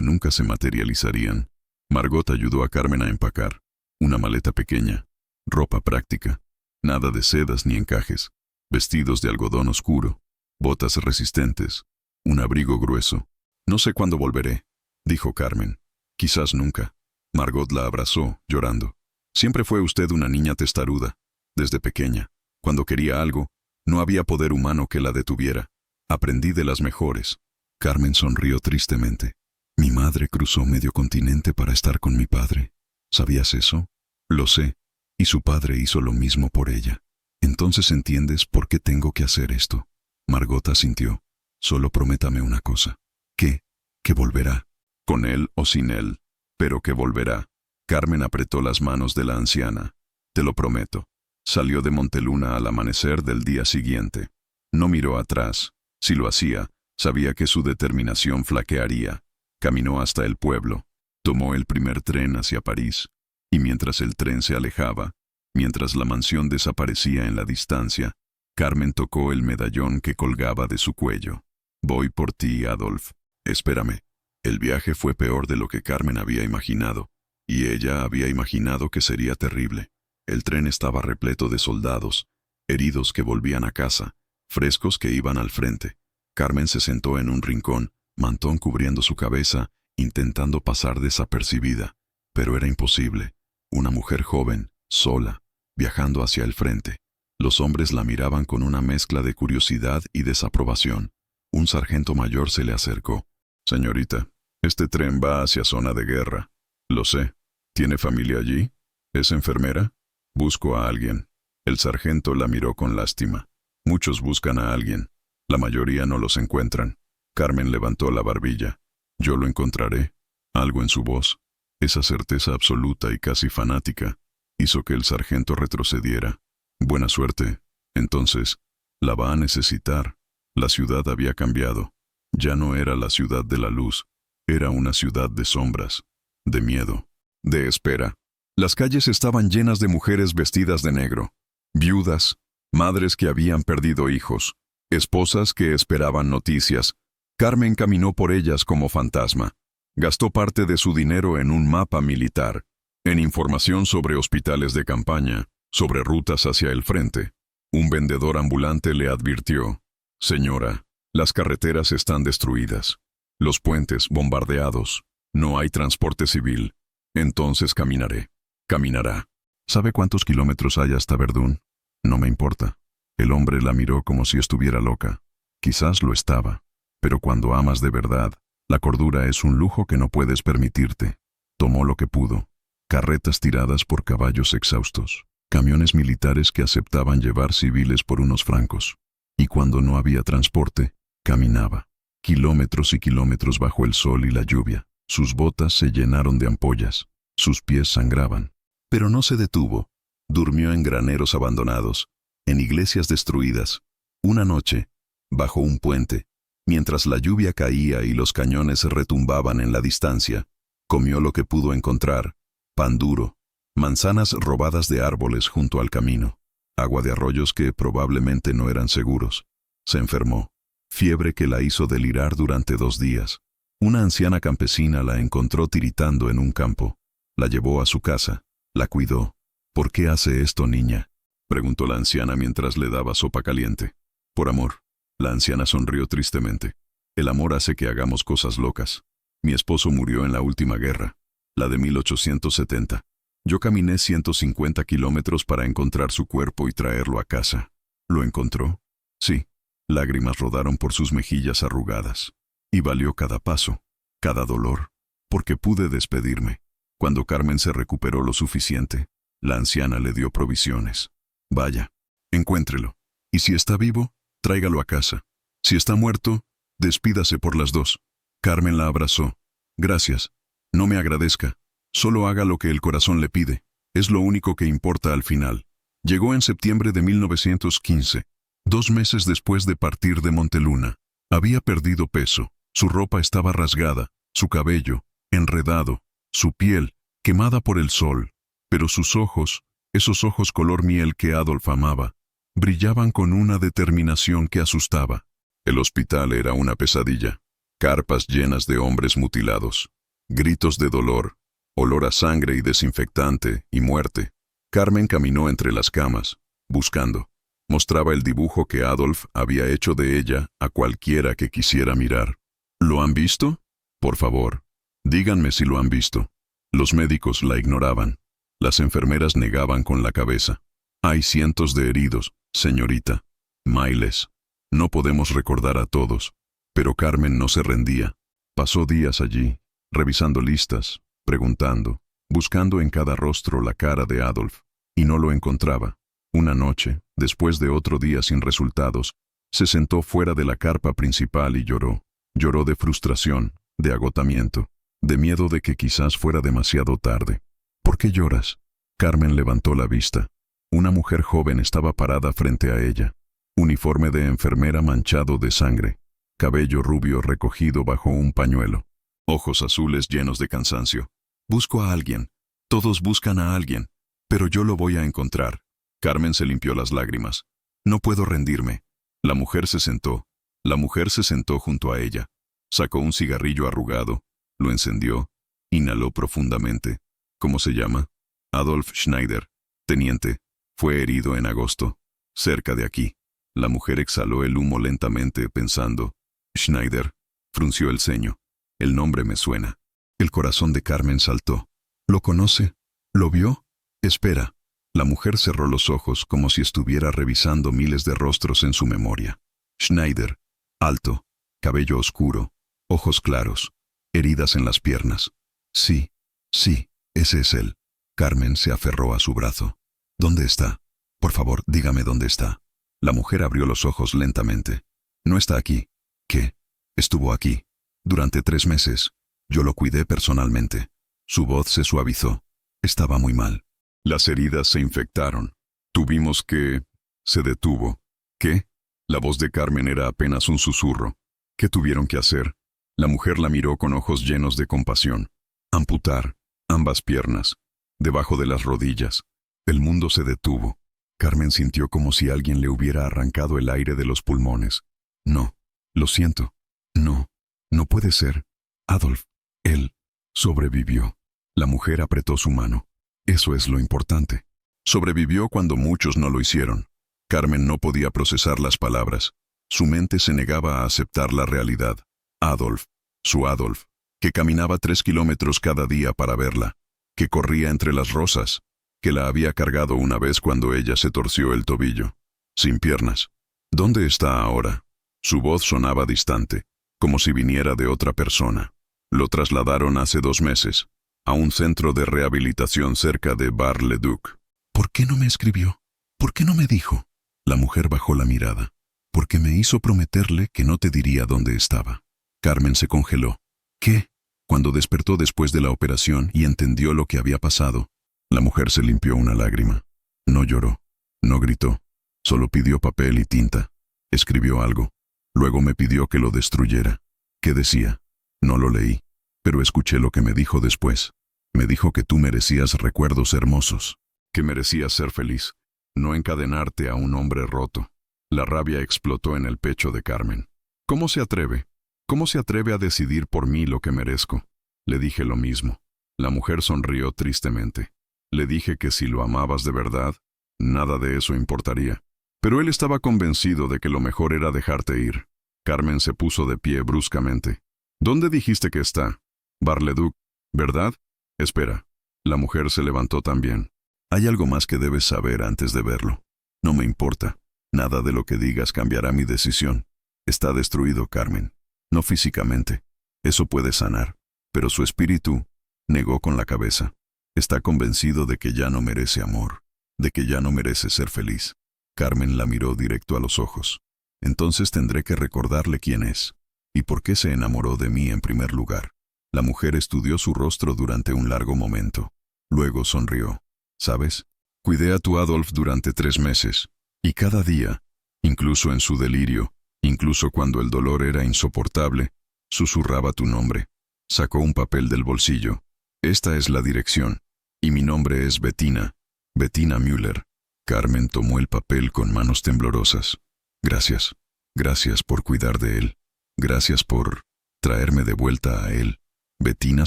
nunca se materializarían, Margot ayudó a Carmen a empacar. Una maleta pequeña, ropa práctica, nada de sedas ni encajes, vestidos de algodón oscuro, botas resistentes, un abrigo grueso. No sé cuándo volveré, dijo Carmen. Quizás nunca. Margot la abrazó, llorando. Siempre fue usted una niña testaruda. Desde pequeña, cuando quería algo, no había poder humano que la detuviera. Aprendí de las mejores. Carmen sonrió tristemente. Mi madre cruzó medio continente para estar con mi padre. ¿Sabías eso? Lo sé. Y su padre hizo lo mismo por ella. Entonces entiendes por qué tengo que hacer esto. Margot asintió. Solo prométame una cosa. ¿Qué? Que volverá. Con él o sin él. Pero que volverá. Carmen apretó las manos de la anciana. Te lo prometo. Salió de Monteluna al amanecer del día siguiente. No miró atrás. Si lo hacía, sabía que su determinación flaquearía. Caminó hasta el pueblo. Tomó el primer tren hacia París. Y mientras el tren se alejaba, mientras la mansión desaparecía en la distancia, Carmen tocó el medallón que colgaba de su cuello. Voy por ti, Adolf. Espérame. El viaje fue peor de lo que Carmen había imaginado, y ella había imaginado que sería terrible. El tren estaba repleto de soldados, heridos que volvían a casa, frescos que iban al frente. Carmen se sentó en un rincón, mantón cubriendo su cabeza, intentando pasar desapercibida. Pero era imposible. Una mujer joven, sola, viajando hacia el frente. Los hombres la miraban con una mezcla de curiosidad y desaprobación. Un sargento mayor se le acercó. Señorita, este tren va hacia zona de guerra. Lo sé. ¿Tiene familia allí? ¿Es enfermera? Busco a alguien. El sargento la miró con lástima. Muchos buscan a alguien. La mayoría no los encuentran. Carmen levantó la barbilla. Yo lo encontraré. Algo en su voz, esa certeza absoluta y casi fanática, hizo que el sargento retrocediera. Buena suerte. Entonces, la va a necesitar. La ciudad había cambiado. Ya no era la ciudad de la luz. Era una ciudad de sombras, de miedo, de espera. Las calles estaban llenas de mujeres vestidas de negro. Viudas, madres que habían perdido hijos, esposas que esperaban noticias. Carmen caminó por ellas como fantasma. Gastó parte de su dinero en un mapa militar, en información sobre hospitales de campaña, sobre rutas hacia el frente. Un vendedor ambulante le advirtió: «Señora, las carreteras están destruidas. Los puentes bombardeados. No hay transporte civil. Entonces caminaré». Caminará. ¿Sabe cuántos kilómetros hay hasta Verdún? No me importa. El hombre la miró como si estuviera loca. Quizás lo estaba. Pero cuando amas de verdad, la cordura es un lujo que no puedes permitirte. Tomó lo que pudo. Carretas tiradas por caballos exhaustos. Camiones militares que aceptaban llevar civiles por unos francos. Y cuando no había transporte, caminaba. Kilómetros y kilómetros bajo el sol y la lluvia. Sus botas se llenaron de ampollas. Sus pies sangraban. Pero no se detuvo. Durmió en graneros abandonados, en iglesias destruidas. Una noche, bajo un puente, mientras la lluvia caía y los cañones retumbaban en la distancia, comió lo que pudo encontrar: pan duro, manzanas robadas de árboles junto al camino, agua de arroyos que probablemente no eran seguros. Se enfermó. fiebre que la hizo delirar durante 2 días. Una anciana campesina la encontró tiritando en un campo. La llevó a su casa, la cuidó. ¿Por qué hace esto, niña?, preguntó la anciana mientras le daba sopa caliente. Por amor. La anciana sonrió tristemente. El amor hace que hagamos cosas locas. Mi esposo murió en la última guerra, la de 1870. Yo caminé 150 kilómetros para encontrar su cuerpo y traerlo a casa. ¿Lo encontró? Sí. Lágrimas rodaron por sus mejillas arrugadas. Y valió cada paso, cada dolor, porque pude despedirme. Cuando Carmen se recuperó lo suficiente, la anciana le dio provisiones. Vaya, encuéntrelo. Y si está vivo, tráigalo a casa. Si está muerto, despídase por las 2. Carmen la abrazó. Gracias. No me agradezca. Solo haga lo que el corazón le pide. Es lo único que importa al final. Llegó en septiembre de 1915, 2 meses después de partir de Monteluna. Había perdido peso. Su ropa estaba rasgada, su cabello, enredado, su piel, quemada por el sol. Pero sus ojos, esos ojos color miel que Adolf amaba, brillaban con una determinación que asustaba. El hospital era una pesadilla. Carpas llenas de hombres mutilados. Gritos de dolor. Olor a sangre y desinfectante y muerte. Carmen caminó entre las camas, buscando. Mostraba el dibujo que Adolf había hecho de ella a cualquiera que quisiera mirar. ¿Lo han visto? Por favor, díganme si lo han visto. Los médicos la ignoraban. Las enfermeras negaban con la cabeza. Hay cientos de heridos, señorita. Miles. No podemos recordar a todos. Pero Carmen no se rendía. Pasó días allí, revisando listas, preguntando, buscando en cada rostro la cara de Adolf, y no lo encontraba. Una noche, después de otro día sin resultados, se sentó fuera de la carpa principal y lloró. Lloró de frustración, de agotamiento, de miedo de que quizás fuera demasiado tarde. ¿Por qué lloras? Carmen levantó la vista. Una mujer joven estaba parada frente a ella. Uniforme de enfermera manchado de sangre. Cabello rubio recogido bajo un pañuelo. Ojos azules llenos de cansancio. Busco a alguien. Todos buscan a alguien. Pero yo lo voy a encontrar. Carmen se limpió las lágrimas. No puedo rendirme. La mujer se sentó. La mujer se sentó junto a ella. Sacó un cigarrillo arrugado. Lo encendió. Inhaló profundamente. ¿Cómo se llama? Adolf Schneider. Teniente. Fue herido en agosto. Cerca de aquí. La mujer exhaló el humo lentamente, pensando. Schneider. Frunció el ceño. El nombre me suena. El corazón de Carmen saltó. ¿Lo conoce? ¿Lo vio? Espera. La mujer cerró los ojos como si estuviera revisando miles de rostros en su memoria. Schneider. Alto. Cabello oscuro. Ojos claros. Heridas en las piernas. Sí. Sí. Ese es él. Carmen se aferró a su brazo. ¿Dónde está? Por favor, dígame dónde está. La mujer abrió los ojos lentamente. No está aquí. ¿Qué? Estuvo aquí. Durante 3 meses. Yo lo cuidé personalmente. Su voz se suavizó. Estaba muy mal. Las heridas se infectaron. Tuvimos que... Se detuvo. ¿Qué? La voz de Carmen era apenas un susurro. ¿Qué tuvieron que hacer? La mujer la miró con ojos llenos de compasión. Amputar. Ambas piernas. Debajo de las rodillas. El mundo se detuvo. Carmen sintió como si alguien le hubiera arrancado el aire de los pulmones. No. Lo siento. No. No puede ser. Adolf. Él. Sobrevivió. La mujer apretó su mano. Eso es lo importante. Sobrevivió cuando muchos no lo hicieron. Carmen no podía procesar las palabras. Su mente se negaba a aceptar la realidad. Adolf. Su Adolf. Que caminaba 3 kilómetros cada día para verla. Que corría entre las rosas. Que la había cargado una vez cuando ella se torció el tobillo. Sin piernas. ¿Dónde está ahora? Su voz sonaba distante, como si viniera de otra persona. Lo trasladaron hace 2 meses, a un centro de rehabilitación cerca de Bar-le-Duc. ¿Por qué no me escribió? ¿Por qué no me dijo? La mujer bajó la mirada. Porque me hizo prometerle que no te diría dónde estaba. Carmen se congeló. ¿Qué? Cuando despertó después de la operación y entendió lo que había pasado, la mujer se limpió una lágrima. No lloró, no gritó, solo pidió papel y tinta. Escribió algo. Luego me pidió que lo destruyera. ¿Qué decía? No lo leí, pero escuché lo que me dijo después. Me dijo que tú merecías recuerdos hermosos, que merecías ser feliz, no encadenarte a un hombre roto. La rabia explotó en el pecho de Carmen. ¿Cómo se atreve? ¿Cómo se atreve a decidir por mí lo que merezco? Le dije lo mismo. La mujer sonrió tristemente. Le dije que si lo amabas de verdad, nada de eso importaría. Pero él estaba convencido de que lo mejor era dejarte ir. Carmen se puso de pie bruscamente. ¿Dónde dijiste que está? Bar-le-Duc, ¿verdad? Espera. La mujer se levantó también. Hay algo más que debes saber antes de verlo. No me importa. Nada de lo que digas cambiará mi decisión. Está destruido, Carmen. No físicamente. Eso puede sanar. Pero su espíritu negó con la cabeza. Está convencido de que ya no merece amor, de que ya no merece ser feliz. Carmen la miró directo a los ojos. Entonces tendré que recordarle quién es y por qué se enamoró de mí en primer lugar. La mujer estudió su rostro durante un largo momento. Luego sonrió. ¿Sabes? Cuidé a tu Adolf durante 3 meses, y cada día, incluso en su delirio, incluso cuando el dolor era insoportable, susurraba tu nombre. Sacó un papel del bolsillo. Esta es la dirección, y mi nombre es Bettina, Bettina Müller. Carmen tomó el papel con manos temblorosas. Gracias. Gracias por cuidar de él. Gracias por traerme de vuelta a él. Bettina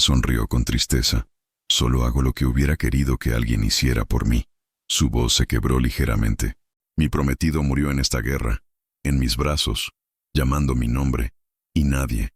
sonrió con tristeza. Solo hago lo que hubiera querido que alguien hiciera por mí. Su voz se quebró ligeramente. Mi prometido murió en esta guerra, en mis brazos, llamando mi nombre, y nadie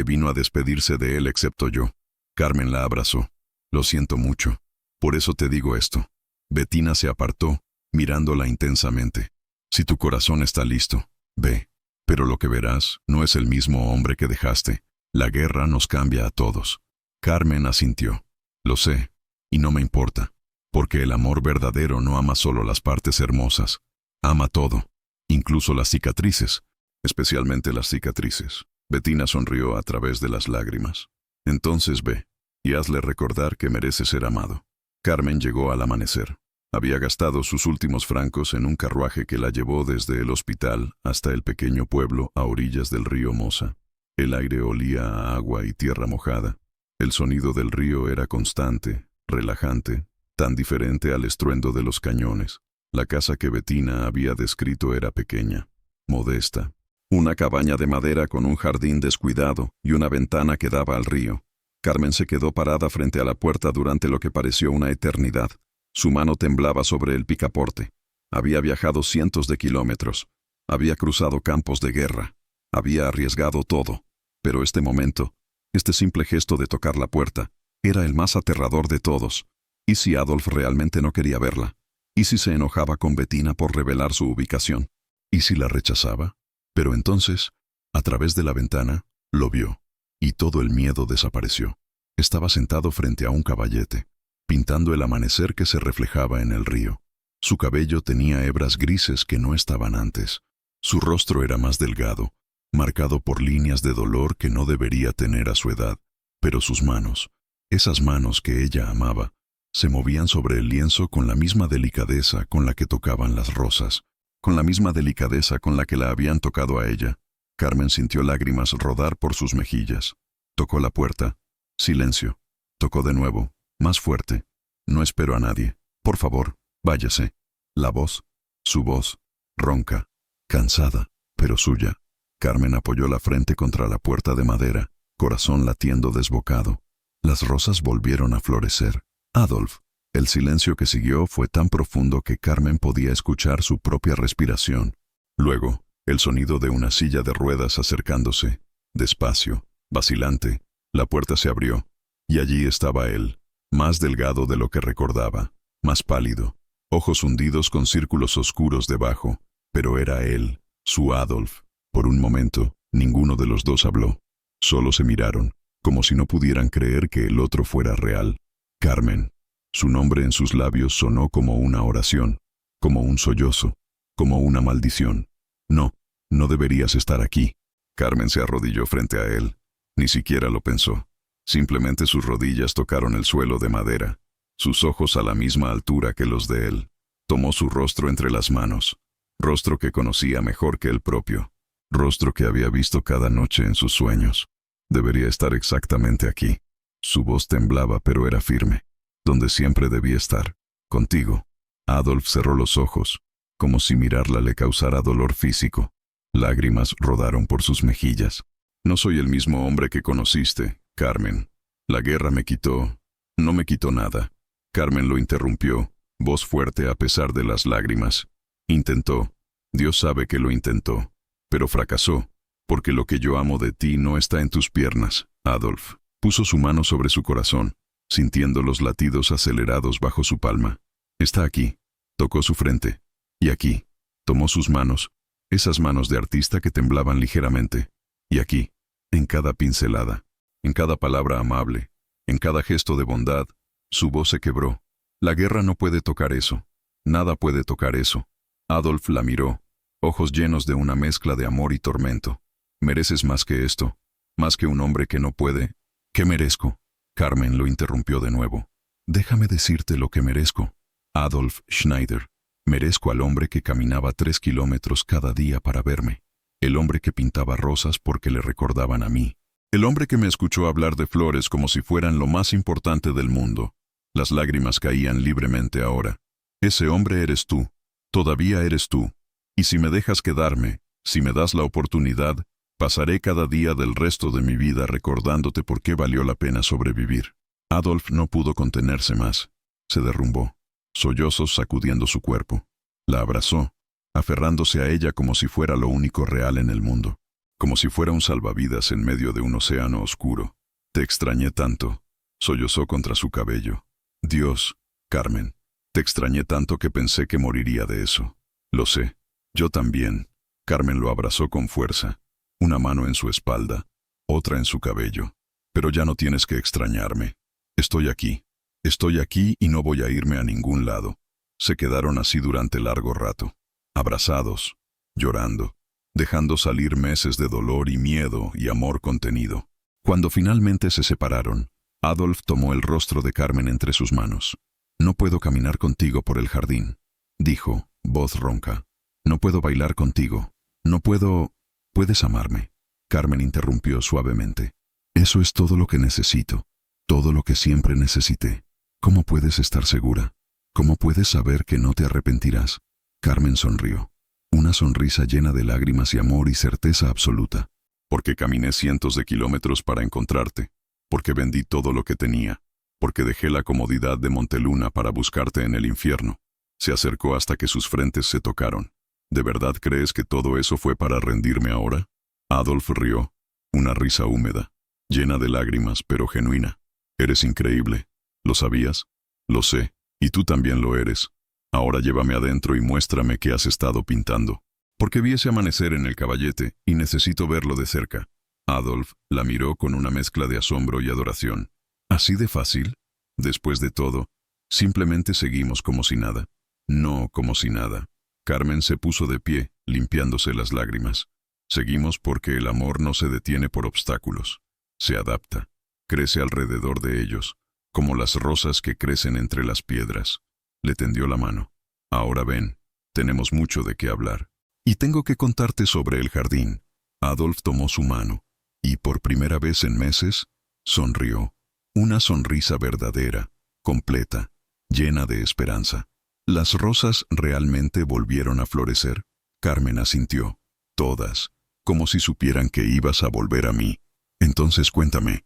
vino a despedirse de él excepto yo. Carmen la abrazó. Lo siento mucho. Por eso te digo esto. Bettina se apartó, mirándola intensamente. Si tu corazón está listo, ve. Pero lo que verás no es el mismo hombre que dejaste. La guerra nos cambia a todos. Carmen asintió. Lo sé, y no me importa, porque el amor verdadero no ama solo las partes hermosas. Ama todo, incluso las cicatrices, especialmente las cicatrices. Bettina sonrió a través de las lágrimas. Entonces ve, y hazle recordar que merece ser amado. Carmen llegó al amanecer. Había gastado sus últimos francos en un carruaje que la llevó desde el hospital hasta el pequeño pueblo a orillas del río Mosa. El aire olía a agua y tierra mojada. El sonido del río era constante, relajante, tan diferente al estruendo de los cañones. La casa que Bettina había descrito era pequeña, modesta. Una cabaña de madera con un jardín descuidado y una ventana que daba al río. Carmen se quedó parada frente a la puerta durante lo que pareció una eternidad. Su mano temblaba sobre el picaporte. Había viajado cientos de kilómetros. Había cruzado campos de guerra. Había arriesgado todo. Pero este momento, este simple gesto de tocar la puerta, era el más aterrador de todos. ¿Y si Adolf realmente no quería verla? ¿Y si se enojaba con Bettina por revelar su ubicación? ¿Y si la rechazaba? Pero entonces, a través de la ventana, lo vio. Y todo el miedo desapareció. Estaba sentado frente a un caballete, pintando el amanecer que se reflejaba en el río. Su cabello tenía hebras grises que no estaban antes. Su rostro era más delgado, marcado por líneas de dolor que no debería tener a su edad. Pero sus manos, esas manos que ella amaba, se movían sobre el lienzo con la misma delicadeza con la que tocaban las rosas, con la misma delicadeza con la que la habían tocado a ella. Carmen sintió lágrimas rodar por sus mejillas. Tocó la puerta. Silencio. Tocó de nuevo, más fuerte. No espero a nadie. Por favor, váyase. La voz, su voz, ronca, cansada, pero suya. Carmen apoyó la frente contra la puerta de madera, corazón latiendo desbocado. Las rosas volvieron a florecer. Adolf. El silencio que siguió fue tan profundo que Carmen podía escuchar su propia respiración. Luego, el sonido de una silla de ruedas acercándose, despacio, vacilante. La puerta se abrió, y allí estaba él, más delgado de lo que recordaba, más pálido, ojos hundidos con círculos oscuros debajo, pero era él, su Adolf. Por un momento, ninguno de los dos habló. Solo se miraron, como si no pudieran creer que el otro fuera real. Carmen. Su nombre en sus labios sonó como una oración, como un sollozo, como una maldición. No, no deberías estar aquí. Carmen se arrodilló frente a él. Ni siquiera lo pensó. Simplemente sus rodillas tocaron el suelo de madera, sus ojos a la misma altura que los de él. Tomó su rostro entre las manos, rostro que conocía mejor que el propio, rostro que había visto cada noche en sus sueños. Debería estar exactamente aquí. Su voz temblaba, pero era firme. Donde siempre debía estar, contigo. Adolf cerró los ojos, como si mirarla le causara dolor físico. Lágrimas rodaron por sus mejillas. No soy el mismo hombre que conociste, Carmen. La guerra me quitó. No me quitó nada. Carmen lo interrumpió, voz fuerte a pesar de las lágrimas. Intentó. Dios sabe que lo intentó. Pero fracasó, porque lo que yo amo de ti no está en tus piernas, Adolf. Puso su mano sobre su corazón, sintiendo los latidos acelerados bajo su palma. Está aquí. Tocó su frente. Y aquí. Tomó sus manos, esas manos de artista que temblaban ligeramente. Y aquí, en cada pincelada, en cada palabra amable, en cada gesto de bondad, su voz se quebró. La guerra no puede tocar eso. Nada puede tocar eso. Adolf la miró, ojos llenos de una mezcla de amor y tormento. Mereces más que esto, más que un hombre que no puede. ¿Qué merezco? Carmen lo interrumpió de nuevo. Déjame decirte lo que merezco. Adolf Schneider. Merezco al hombre que caminaba 3 kilómetros cada día para verme. El hombre que pintaba rosas porque le recordaban a mí. El hombre que me escuchó hablar de flores como si fueran lo más importante del mundo. Las lágrimas caían libremente ahora. Ese hombre eres tú. Todavía eres tú. Y si me dejas quedarme, si me das la oportunidad, pasaré cada día del resto de mi vida recordándote por qué valió la pena sobrevivir. Adolf no pudo contenerse más. Se derrumbó. Sollozos sacudiendo su cuerpo. La abrazó, aferrándose a ella como si fuera lo único real en el mundo. Como si fuera un salvavidas en medio de un océano oscuro. Te extrañé tanto. Sollozó contra su cabello. Dios, Carmen, te extrañé tanto que pensé que moriría de eso. Lo sé. Yo también. Carmen lo abrazó con fuerza. Una mano en su espalda, otra en su cabello. Pero ya no tienes que extrañarme. Estoy aquí. Estoy aquí y no voy a irme a ningún lado. Se quedaron así durante largo rato, abrazados, llorando, dejando salir meses de dolor y miedo y amor contenido. Cuando finalmente se separaron, Adolf tomó el rostro de Carmen entre sus manos. No puedo caminar contigo por el jardín, dijo, voz ronca. No puedo bailar contigo. No puedo... ¿Puedes amarme? Carmen interrumpió suavemente. Eso es todo lo que necesito, todo lo que siempre necesité. ¿Cómo puedes estar segura? ¿Cómo puedes saber que no te arrepentirás? Carmen sonrió. Una sonrisa llena de lágrimas y amor y certeza absoluta. Porque caminé cientos de kilómetros para encontrarte. Porque vendí todo lo que tenía. Porque dejé la comodidad de Monteluna para buscarte en el infierno. Se acercó hasta que sus frentes se tocaron. ¿De verdad crees que todo eso fue para rendirme ahora? Adolf rió. Una risa húmeda, llena de lágrimas, pero genuina. Eres increíble. ¿Lo sabías? Lo sé, y tú también lo eres. Ahora llévame adentro y muéstrame qué has estado pintando. Porque vi ese amanecer en el Caballete y necesito verlo de cerca. Adolf la miró con una mezcla de asombro y adoración. ¿Así de fácil? Después de todo, simplemente seguimos como si nada. No como si nada. Carmen se puso de pie, limpiándose las lágrimas. Seguimos porque el amor no se detiene por obstáculos. Se adapta. Crece alrededor de ellos, como las rosas que crecen entre las piedras. Le tendió la mano. Ahora ven, tenemos mucho de qué hablar. Y tengo que contarte sobre el jardín. Adolf tomó su mano, y por primera vez en meses, sonrió. Una sonrisa verdadera, completa, llena de esperanza. ¿Las rosas realmente volvieron a florecer? Carmen asintió. Todas, como si supieran que ibas a volver a mí. Entonces cuéntame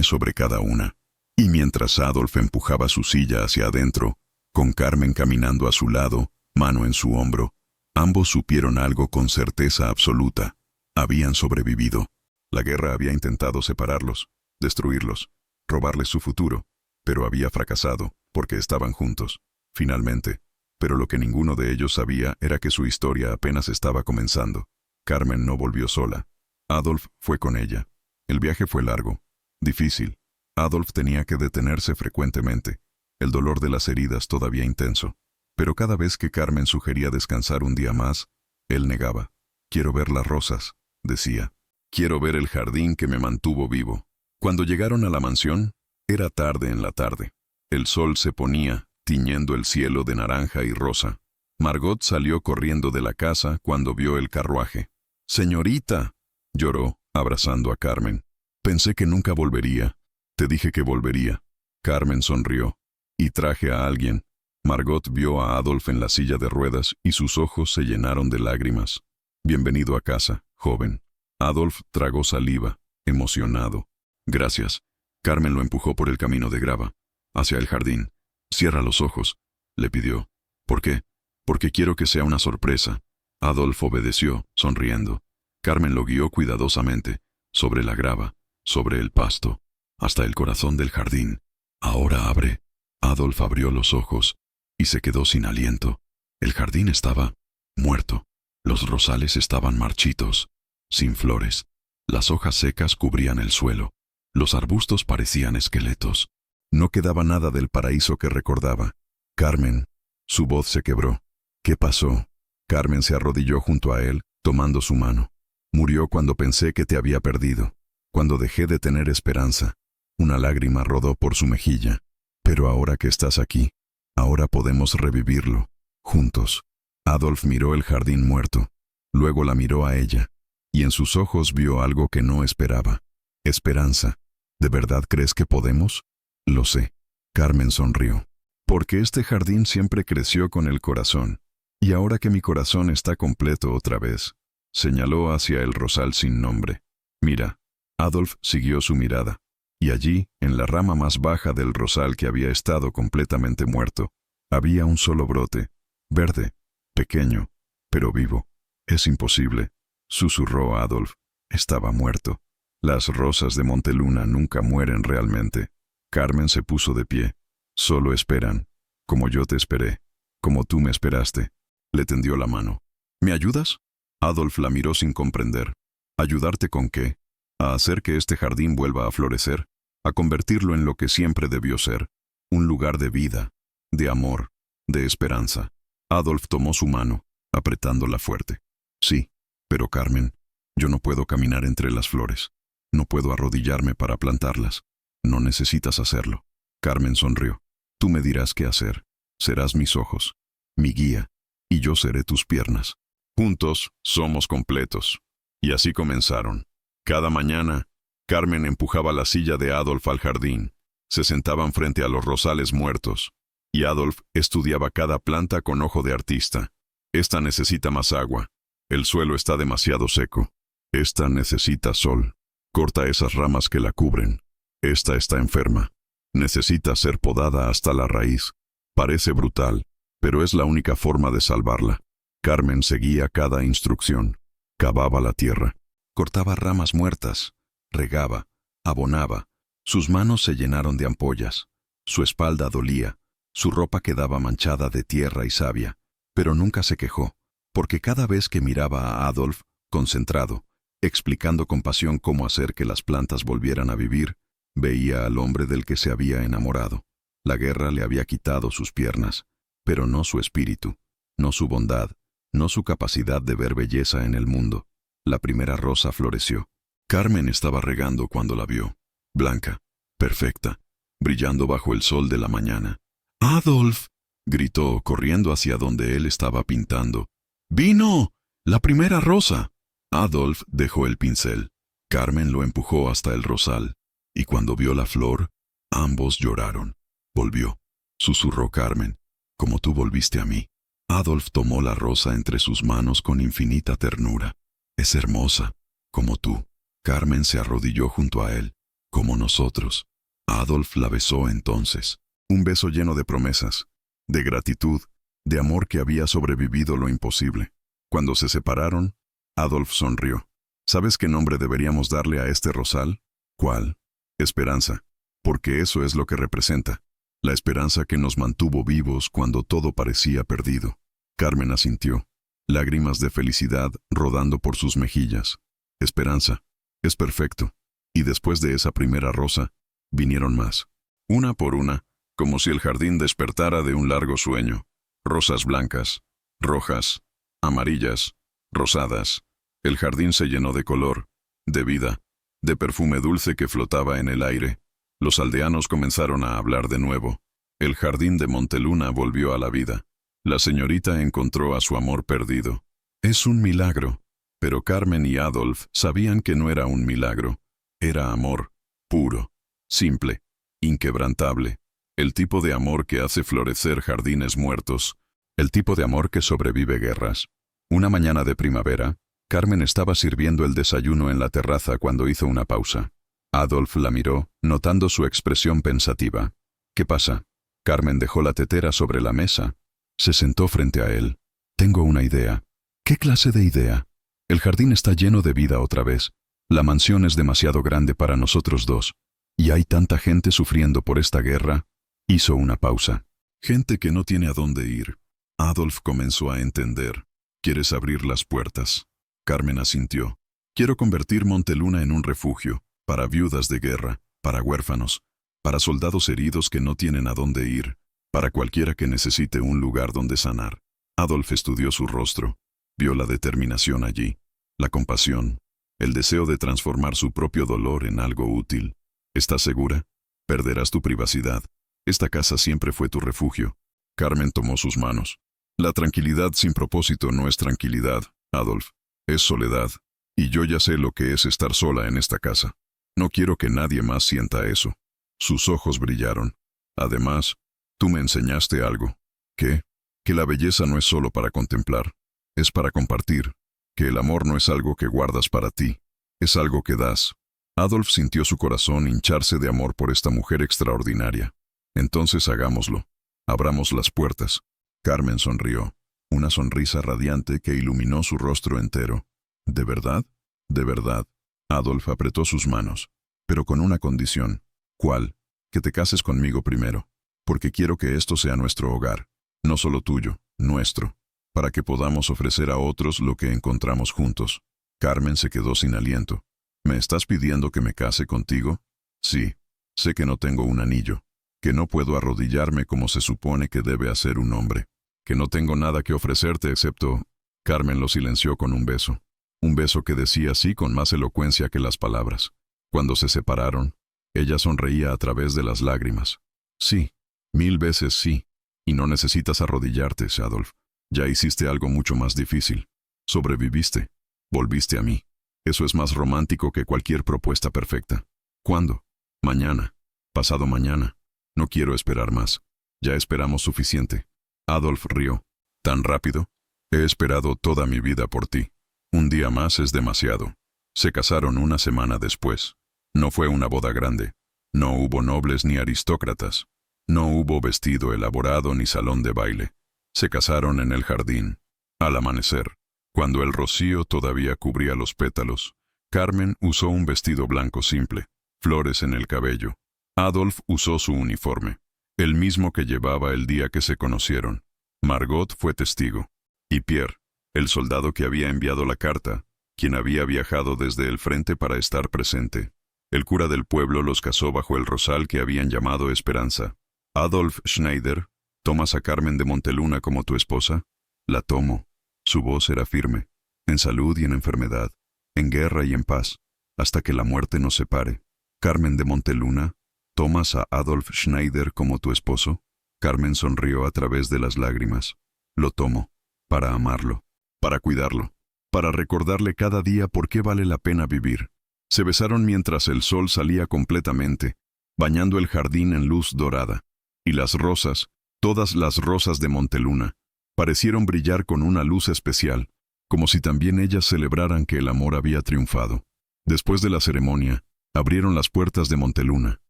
sobre cada una. Y mientras Adolf empujaba su silla hacia adentro, con Carmen caminando a su lado, mano en su hombro, ambos supieron algo con certeza absoluta. Habían sobrevivido. La guerra había intentado separarlos, destruirlos, robarles su futuro, pero había fracasado, porque estaban juntos, finalmente. Pero lo que ninguno de ellos sabía era que su historia apenas estaba comenzando. Carmen no volvió sola. Adolf fue con ella. El viaje fue largo, difícil. Adolf tenía que detenerse frecuentemente, el dolor de las heridas todavía intenso. Pero cada vez que Carmen sugería descansar un día más, él negaba. Quiero ver las rosas, decía. Quiero ver el jardín que me mantuvo vivo. Cuando llegaron a la mansión, era tarde en la tarde. El sol se ponía, tiñendo el cielo de naranja y rosa. Margot salió corriendo de la casa cuando vio el carruaje. «¡Señorita!», lloró, abrazando a Carmen. «Pensé que nunca volvería. Te dije que volvería». Carmen sonrió. «Y traje a alguien». Margot vio a Adolf en la silla de ruedas y sus ojos se llenaron de lágrimas. Bienvenido a casa, joven. Adolf tragó saliva, emocionado. Gracias. Carmen lo empujó por el camino de grava, hacia el jardín. Cierra los ojos, le pidió. ¿Por qué? Porque quiero que sea una sorpresa. Adolf obedeció, sonriendo. Carmen lo guió cuidadosamente, sobre la grava, sobre el pasto, hasta el corazón del jardín. Ahora abre. Adolf abrió los ojos, y se quedó sin aliento. El jardín estaba muerto. Los rosales estaban marchitos, sin flores. Las hojas secas cubrían el suelo. Los arbustos parecían esqueletos. No quedaba nada del paraíso que recordaba. Carmen. Su voz se quebró. ¿Qué pasó? Carmen se arrodilló junto a él, tomando su mano. Murió cuando pensé que te había perdido, cuando dejé de tener esperanza. Una lágrima rodó por su mejilla. Pero ahora que estás aquí, ahora podemos revivirlo, juntos. Adolf miró el jardín muerto. Luego la miró a ella, y en sus ojos vio algo que no esperaba. Esperanza. ¿De verdad crees que podemos? Lo sé. Carmen sonrió. Porque este jardín siempre creció con el corazón. Y ahora que mi corazón está completo otra vez, señaló hacia el rosal sin nombre. Mira. Adolf siguió su mirada. Y allí, en la rama más baja del rosal que había estado completamente muerto, había un solo brote, verde, pequeño, pero vivo. Es imposible, susurró Adolf. Estaba muerto. Las rosas de Monteluna nunca mueren realmente. Carmen se puso de pie. Solo esperan, como yo te esperé, como tú me esperaste. Le tendió la mano. ¿Me ayudas? Adolf la miró sin comprender. ¿Ayudarte con qué? ¿A hacer que este jardín vuelva a florecer? ¿A convertirlo en lo que siempre debió ser? Un lugar de vida, de amor, de esperanza. Adolf tomó su mano, apretándola fuerte. Sí, pero Carmen, yo no puedo caminar entre las flores. No puedo arrodillarme para plantarlas. No necesitas hacerlo. Carmen sonrió. Tú me dirás qué hacer. Serás mis ojos, mi guía, y yo seré tus piernas. Juntos somos completos. Y así comenzaron. Cada mañana, Carmen empujaba la silla de Adolf al jardín. Se sentaban frente a los rosales muertos, y Adolf estudiaba cada planta con ojo de artista. Esta necesita más agua. El suelo está demasiado seco. Esta necesita sol. Corta esas ramas que la cubren. Esta está enferma. Necesita ser podada hasta la raíz. Parece brutal, pero es la única forma de salvarla. Carmen seguía cada instrucción. Cavaba la tierra. Cortaba ramas muertas. Regaba. Abonaba. Sus manos se llenaron de ampollas. Su espalda dolía. Su ropa quedaba manchada de tierra y savia. Pero nunca se quejó, porque cada vez que miraba a Adolf, concentrado, explicando con pasión cómo hacer que las plantas volvieran a vivir, veía al hombre del que se había enamorado. La guerra le había quitado sus piernas, pero no su espíritu, no su bondad, no su capacidad de ver belleza en el mundo. La primera rosa floreció. Carmen estaba regando cuando la vio, blanca, perfecta, brillando bajo el sol de la mañana. ¡Adolf!, gritó, corriendo hacia donde él estaba pintando. ¡Vino! ¡La primera rosa! Adolf dejó el pincel. Carmen lo empujó hasta el rosal, y cuando vio la flor, ambos lloraron. Volvió, susurró Carmen, como tú volviste a mí. Adolf tomó la rosa entre sus manos con infinita ternura. Es hermosa, como tú. Carmen se arrodilló junto a él, como nosotros. Adolf la besó entonces. Un beso lleno de promesas, de gratitud, de amor que había sobrevivido lo imposible. Cuando se separaron, Adolf sonrió. ¿Sabes qué nombre deberíamos darle a este rosal? ¿Cuál? Esperanza, porque eso es lo que representa. La esperanza que nos mantuvo vivos cuando todo parecía perdido. Carmen asintió, lágrimas de felicidad rodando por sus mejillas. Esperanza, es perfecto. Y después de esa primera rosa, vinieron más. Una por una, como si el jardín despertara de un largo sueño. Rosas blancas, rojas, amarillas, rosadas. El jardín se llenó de color, de vida, de perfume dulce que flotaba en el aire. Los aldeanos comenzaron a hablar de nuevo. El jardín de Monteluna volvió a la vida. La señorita encontró a su amor perdido. Es un milagro. Pero Carmen y Adolf sabían que no era un milagro. Era amor, puro, simple, inquebrantable. El tipo de amor que hace florecer jardines muertos. El tipo de amor que sobrevive guerras. Una mañana de primavera, Carmen estaba sirviendo el desayuno en la terraza cuando hizo una pausa. Adolf la miró, notando su expresión pensativa. ¿Qué pasa? Carmen dejó la tetera sobre la mesa. Se sentó frente a él. Tengo una idea. ¿Qué clase de idea? El jardín está lleno de vida otra vez. La mansión es demasiado grande para nosotros dos. Y hay tanta gente sufriendo por esta guerra. Hizo una pausa. Gente que no tiene a dónde ir. Adolf comenzó a entender. ¿Quieres abrir las puertas? Carmen asintió. Quiero convertir Monteluna en un refugio, para viudas de guerra, para huérfanos, para soldados heridos que no tienen a dónde ir, para cualquiera que necesite un lugar donde sanar. Adolf estudió su rostro, vio la determinación allí, la compasión, el deseo de transformar su propio dolor en algo útil. ¿Estás segura? Perderás tu privacidad. Esta casa siempre fue tu refugio. Carmen tomó sus manos. La tranquilidad sin propósito no es tranquilidad, Adolf. Es soledad. Y yo ya sé lo que es estar sola en esta casa. No quiero que nadie más sienta eso. Sus ojos brillaron. Además, tú me enseñaste algo. ¿Qué? Que la belleza no es solo para contemplar. Es para compartir. Que el amor no es algo que guardas para ti. Es algo que das. Adolf sintió su corazón hincharse de amor por esta mujer extraordinaria. Entonces hagámoslo. Abramos las puertas. Carmen sonrió. Una sonrisa radiante que iluminó su rostro entero. ¿De verdad? De verdad. Adolf apretó sus manos. Pero con una condición. ¿Cuál? Que te cases conmigo primero. Porque quiero que esto sea nuestro hogar. No solo tuyo, nuestro. Para que podamos ofrecer a otros lo que encontramos juntos. Carmen se quedó sin aliento. ¿Me estás pidiendo que me case contigo? Sí. Sé que no tengo un anillo. Que no puedo arrodillarme como se supone que debe hacer un hombre. Que no tengo nada que ofrecerte excepto... Carmen lo silenció con un beso. Un beso que decía sí con más elocuencia que las palabras. Cuando se separaron, ella sonreía a través de las lágrimas. Sí, 1000 veces sí. Y no necesitas arrodillarte, Adolf. Ya hiciste algo mucho más difícil. Sobreviviste. Volviste a mí. Eso es más romántico que cualquier propuesta perfecta. ¿Cuándo? Mañana. Pasado mañana. No quiero esperar más. Ya esperamos suficiente. Adolf rió. ¿Tan rápido? He esperado toda mi vida por ti. Un día más es demasiado. Se casaron una semana después. No fue una boda grande. No hubo nobles ni aristócratas. No hubo vestido elaborado ni salón de baile. Se casaron en el jardín. Al amanecer, cuando el rocío todavía cubría los pétalos, Carmen usó un vestido blanco simple, flores en el cabello. Adolf usó su uniforme, el mismo que llevaba el día que se conocieron. Margot fue testigo. Y Pierre, el soldado que había enviado la carta, quien había viajado desde el frente para estar presente. El cura del pueblo los casó bajo el rosal que habían llamado Esperanza. Adolf Schneider, ¿tomas a Carmen de Monteluna como tu esposa? La tomo. Su voz era firme, en salud y en enfermedad, en guerra y en paz, hasta que la muerte nos separe. Carmen de Monteluna, ¿tomas a Adolf Schneider como tu esposo? Carmen sonrió a través de las lágrimas. Lo tomo, para amarlo, para cuidarlo, para recordarle cada día por qué vale la pena vivir. Se besaron mientras el sol salía completamente, bañando el jardín en luz dorada, y las rosas, todas las rosas de Monteluna, parecieron brillar con una luz especial, como si también ellas celebraran que el amor había triunfado. Después de la ceremonia, abrieron las puertas de Monteluna.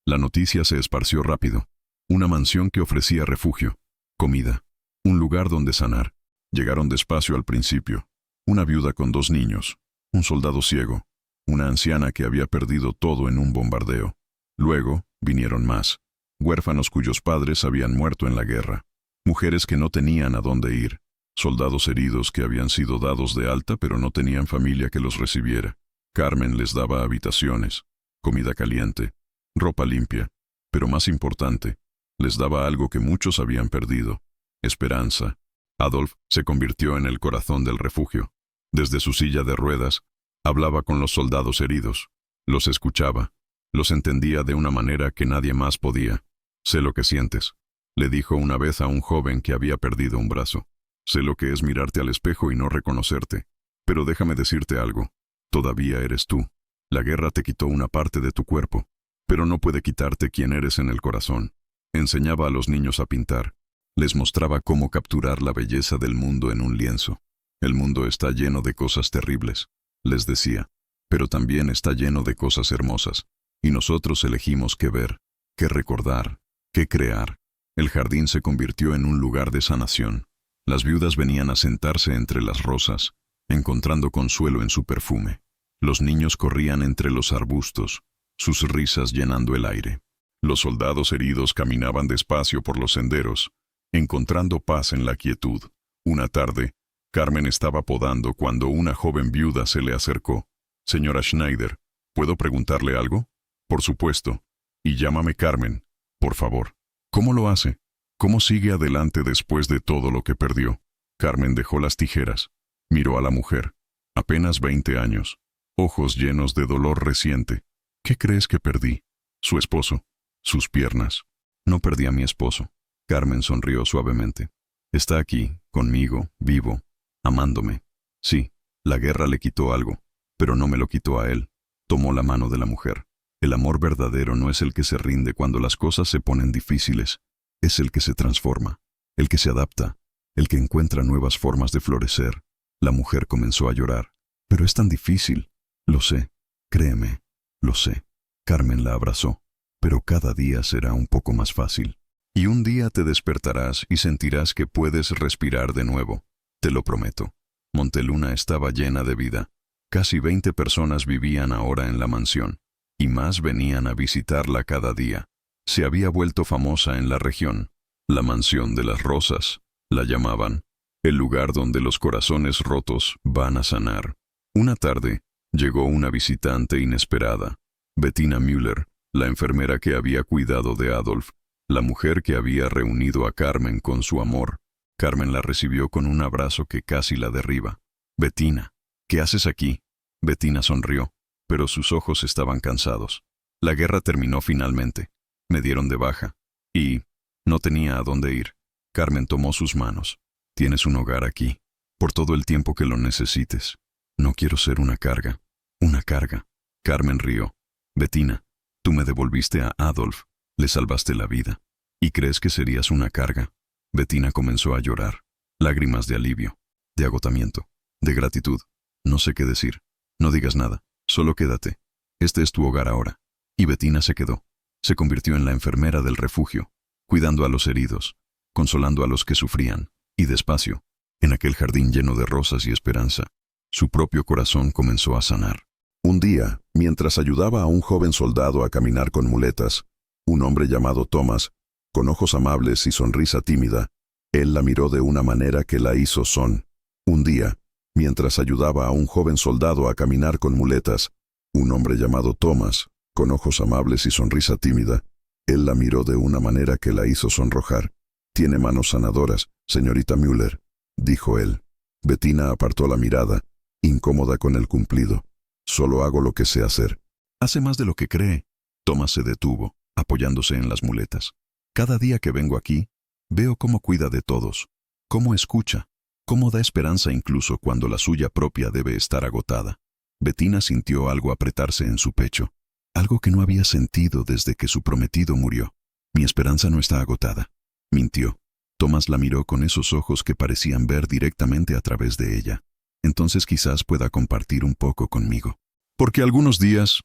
La noticia se esparció rápido. Una mansión que ofrecía refugio, comida, un lugar donde sanar. Llegaron despacio al principio. Una viuda con 2 niños, un soldado ciego, una anciana que había perdido todo en un bombardeo. Luego, vinieron más. Huérfanos cuyos padres habían muerto en la guerra. Mujeres que no tenían a dónde ir. Soldados heridos que habían sido dados de alta pero no tenían familia que los recibiera. Carmen les daba habitaciones, comida caliente, ropa limpia, pero más importante, les daba algo que muchos habían perdido: esperanza. Adolf se convirtió en el corazón del refugio. Desde su silla de ruedas, hablaba con los soldados heridos, los escuchaba, los entendía de una manera que nadie más podía. Sé lo que sientes, le dijo una vez a un joven que había perdido un brazo. Sé lo que es mirarte al espejo y no reconocerte. Pero déjame decirte algo, todavía eres tú. La guerra te quitó una parte de tu cuerpo, pero no puede quitarte quién eres en el corazón. Enseñaba a los niños a pintar. Les mostraba cómo capturar la belleza del mundo en un lienzo. El mundo está lleno de cosas terribles, les decía, pero también está lleno de cosas hermosas, y nosotros elegimos qué ver, qué recordar, qué crear. El jardín se convirtió en un lugar de sanación. Las viudas venían a sentarse entre las rosas, encontrando consuelo en su perfume. Los niños corrían entre los arbustos, sus risas llenando el aire. Los soldados heridos caminaban despacio por los senderos, encontrando paz en la quietud. Una tarde, Carmen estaba podando cuando una joven viuda se le acercó. «Señora Schneider, ¿puedo preguntarle algo?» «Por supuesto. Y llámame Carmen, por favor». «¿Cómo lo hace? ¿Cómo sigue adelante después de todo lo que perdió?» Carmen dejó las tijeras. Miró a la mujer. Apenas 20 años. Ojos llenos de dolor reciente. «¿Qué crees que perdí?» «Su esposo. Sus piernas». «No perdí a mi esposo». Carmen sonrió suavemente. «Está aquí, conmigo, vivo, amándome. Sí, la guerra le quitó algo, pero no me lo quitó a él». Tomó la mano de la mujer. El amor verdadero no es el que se rinde cuando las cosas se ponen difíciles. Es el que se transforma, el que se adapta, el que encuentra nuevas formas de florecer. La mujer comenzó a llorar. «Pero es tan difícil». «Lo sé, créeme, lo sé». Carmen la abrazó. «Pero cada día será un poco más fácil. Y un día te despertarás y sentirás que puedes respirar de nuevo. Te lo prometo». Monteluna estaba llena de vida. Casi 20 personas vivían ahora en la mansión, y más venían a visitarla cada día. Se había vuelto famosa en la región. La mansión de las rosas, la llamaban. El lugar donde los corazones rotos van a sanar. Una tarde, llegó una visitante inesperada. Bettina Müller, la enfermera que había cuidado de Adolf, la mujer que había reunido a Carmen con su amor. Carmen la recibió con un abrazo que casi la derriba. «Bettina, ¿qué haces aquí?» Bettina sonrió, pero sus ojos estaban cansados. La guerra terminó finalmente. Me dieron de baja. Y no tenía a dónde ir. Carmen tomó sus manos. «Tienes un hogar aquí, por todo el tiempo que lo necesites. No quiero ser una carga». «Una carga». Carmen rió. «Bettina, tú me devolviste a Adolf, le salvaste la vida. ¿Y crees que serías una carga?» Bettina comenzó a llorar. Lágrimas de alivio, de agotamiento, de gratitud. «No sé qué decir. No digas nada, solo quédate. Este es tu hogar ahora». Y Bettina se quedó. Se convirtió en la enfermera del refugio, cuidando a los heridos, consolando a los que sufrían, y despacio, en aquel jardín lleno de rosas y esperanza, su propio corazón comenzó a sanar.
Un día, mientras ayudaba a un joven soldado a caminar con muletas, un hombre llamado Thomas, con ojos amables y sonrisa tímida, él la miró de una manera que la hizo son. Un día, mientras ayudaba a un joven soldado a caminar con muletas, un hombre llamado Thomas, con ojos amables y sonrisa tímida, él la miró de una manera que la hizo sonrojar. «Tiene manos sanadoras, señorita Müller», dijo él. Bettina apartó la mirada, incómoda con el cumplido. «Solo hago lo que sé hacer».
«Hace más de lo que cree». Thomas se detuvo, apoyándose en las muletas. «Cada día que vengo aquí, veo cómo cuida de todos, cómo escucha, cómo da esperanza incluso cuando la suya propia debe estar agotada». Bettina sintió algo apretarse en su pecho, algo que no había sentido desde que su prometido murió. «Mi esperanza no está agotada», mintió. Thomas la miró con esos ojos que parecían ver directamente a través de ella. «Entonces quizás pueda compartir un poco conmigo. Porque algunos días